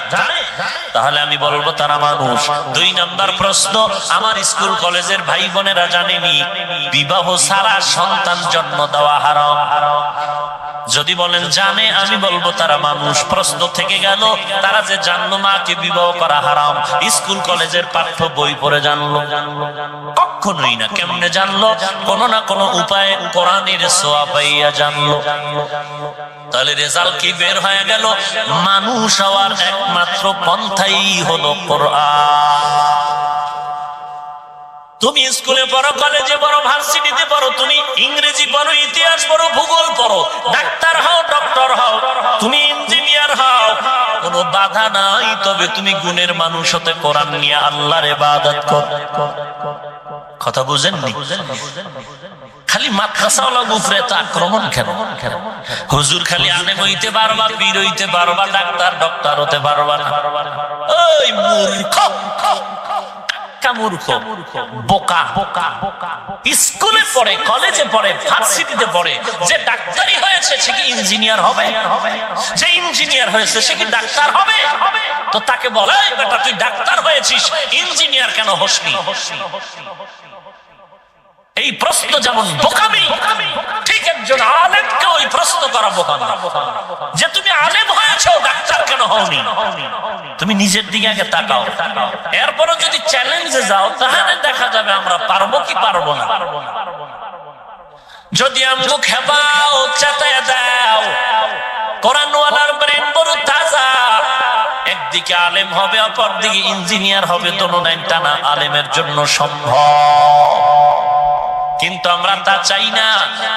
তাহলে আমি বলবো তারা মানুষ। 2 নাম্বার প্রশ্ন, আমার স্কুল কলেজের ভাই বোনেরা জানেনি বিবাহ ছাড়া সন্তান জন্ম দেওয়া হারাম? যদি বলেন জানে, আমি বলবো তারা মানুষ। প্রশ্ন থেকে গেল, তারা যে জানলো মাকে বিবাহ করা হারাম, স্কুল কলেজের পাঠ্য বই পড়ে জানলো? কখনোই না। কেমনে জানলো? কোনো না কোনো উপায়ে কোরআনের ছোঁয়া পাইয়া জানলো। তাহলে রেজাল্ট কি বের হয়ে গেল? মানুষ হওয়ার একমাত্র পন্থাই হলো কোরআন। তুমি স্কুলে পড়ো, কলেজে পড়ো, ভার্সিটিতে পড়ো, তুমি ইংরেজি পড়ো, ইতিহাস পড়ো, ভূগোল পড়ো, ডাক্তার হও, ডক্টর হও, তুমি ইঞ্জিনিয়ার হও, কোনো বাধা নাই। তবে তুমি গুণের মানুষ হতে কোরআন নিয়ে আল্লাহর ইবাদত করো। কথা বুঝেননি? খালি মাদ্রাসাওয়ালা উপরে তো আক্রমণ কেন? হুজুর খালি আলেম হইতে পারবা, পীর হইতে পারবা, ডাক্তার ডক্টর হতে পারবা না। ওই মূর্খ, মূর্খ, বোকা। স্কুলে পড়ে, কলেজে পড়ে, ভার্সিটিতে পড়ে, যে ডাক্তারি হয়েছে সে কি ইঞ্জিনিয়ার হবে? যে ইঞ্জিনিয়ার হয়েছে সে কি ডাক্তার হবে? তো তাকে বলে, বেটা তুই ডাক্তার হয়েছিস, ইঞ্জিনিয়ার কেন হসনি? এই প্রশ্ন যেমন বোকামি, ঠিক একজন আলেমকে ওই প্রশ্ন করা বোকামি, যে তুমি আলেম হয়েছো, ডাক্তার কেন হওনি? তুমি নিজের দিকে আগে তাকাও। এরপরও যদি চ্যালেঞ্জে যাও, তাহলে দেখা যাবে আমরা পারবো কি পারবো না। যদি আমগো খেপাও, চেতায় দাও, কোরআনওয়ালার ব্রেন বড় তাজা, একদিকে আলেম হবে, অপর দিকে ইঞ্জিনিয়ার হবে, দোনোটাই টানা আলেমের জন্য সম্ভব। কিন্তু আমরা তা চাই না।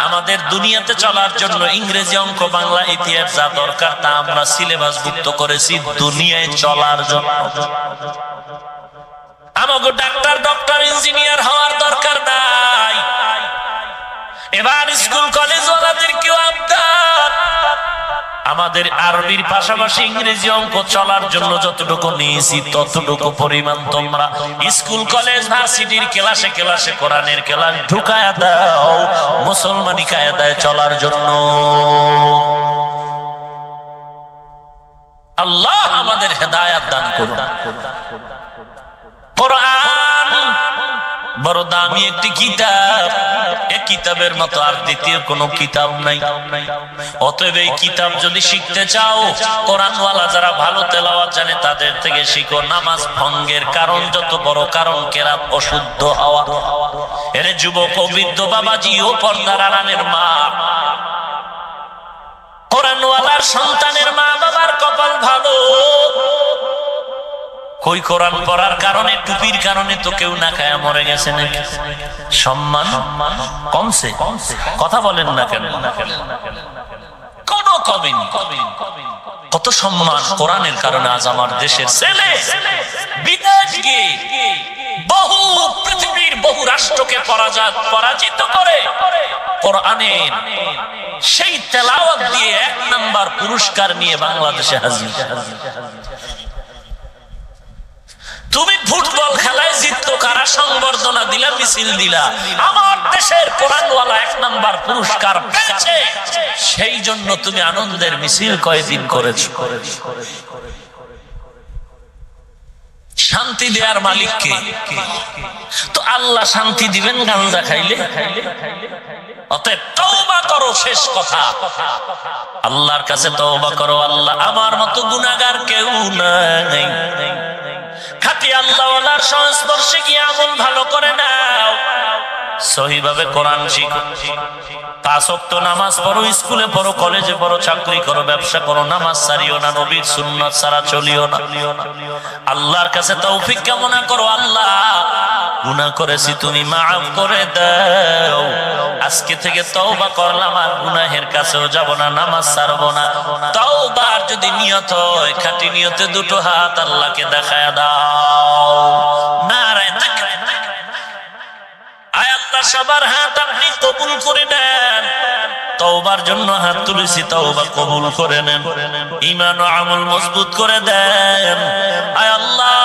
আমাদের দুনিয়াতে চলার জন্য ইংরেজি, অঙ্ক, বাংলা, ইতিহাস যা দরকার তা আমরা সিলেবাস ভুক্ত করেছি দুনিয়ায় চলার জন্য। আমাকে ডাক্তার, ডক্টর, ইঞ্জিনিয়ার হওয়ার দরকার নাই। এবার স্কুল কলেজ ওয়ালাদের কেউ আবদার, আমাদের আরবির পাশাপাশি ইংরেজি, অঙ্ক চলার জন্য যতটুকু নিয়েছি ততটুকু পরিমাণ তোমরা স্কুল কলেজ ভার্সিটির ক্লাসে ক্লাসে কোরআনের ক্লাস ঢুকায়া দাও, মুসলমানি কায়দায় চলার জন্য। আল্লাহ আমাদের হেদায়েত দান করুন। কোরআন বড় দামি একটি কিতাব, এই কিতাবের মতো আর দ্বিতীয় কোনো কিতাব নাই। অতএব এই কিতাব যদি শিখতে চাও, কোরআনওয়ালা যারা ভালো তেলাওয়াত জানে তাদের থেকে শিখো। নামাজ ভঙ্গের কারণ যত বড় কারণ কেরাত অশুদ্ধ হওয়া। এর যুবক ও বৃদ্ধ বাবাজি ও পর্দার আড়ালের মা, কোরআনওয়ালার সন্তানের মা বাবার কপাল ভালো। কই কোরআন পড়ার কারণে, টুপির কারণে তো কেউ না খায়া মরে গেছে নাকি? সম্মান কমছে? কথা বলেন না কেন? কোনো কমেনি। কত সম্মান কোরআনের কারণে আজ আমার দেশের ছেলে বিদেশ গিয়ে বহু পৃথিবীর বহু রাষ্ট্রকে পরাজিত করে কোরআনের সেই তেলাওয়াত দিয়ে 1 নাম্বার পুরস্কার নিয়ে বাংলাদেশে হাজির। তুমি ফুটবল খেলায় জিততো, কারা সংবর্ধনা দিলা, মিছিল দিলা, আমার দেশের কোরআনওয়ালা 1 নাম্বার পুরস্কার পেয়েছে, সেই জন্য তুমি আনন্দের মিছিল কয়দিন করেছো। শান্তি দেওয়ার মালিক কে? তো আল্লাহ শান্তি দিবেন গাঁজা খাইলে? অতএব তওবা করো, শেষ কথা। আল্লাহর কাছে তওবা করো। আল্লাহ আমার মতো গুনাহগার কেউ নাই। খাঁটি আল্লাহওয়ালার সংস্পর্শে গিয়ে আমল ভালো করে নাও, সহিভাবে কোরআন শিখো, 5 ওয়াক্ত নামাজ পড়ো, স্কুলে পড়ো, কলেজে পড়ো, চাকরি করো, ব্যবসা করো, নামাজ ছাড়িও না, নবীর সুন্নাত ছাড়া চলিও না। আল্লাহর কাছে তৌফিক কামনা করো, আল্লাহ গুনাহ করেছি তুমি মাফ করে দাও। আজকে থেকে তওবা করলাম, আর গুনাহের কাছেও যাব না, নামাজ ছাড়বো না। তওবার যদি নিয়ত হয়, খাঁটি নিয়তে দুটো হাত আল্লাহকে দেখায় দাও। নারায়ে তাকবীর। আয় আল্লাহ, সবার হাত আপনি কবুল করে নেন। তওবার জন্য হাত তুলেছি, তওবা কবুল করে নেন। ঈমান ও আমল মজবুত করে দেন। আয় আল্লাহ,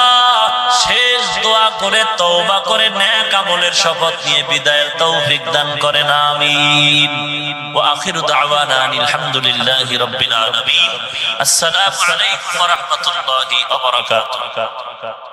শেষ দোয়া করে তওবা করে নেক আমলের শপথ নিয়ে বিদায়ের তৌফিক দান করেন, আমিন। ওয়া আখিরু দাওয়ানা আলহামদুলিল্লাহি রাব্বিল আলামিন। আসসালামু আলাইকুম ওয়া রাহমাতুল্লাহি ওয়া বারাকাতুহু।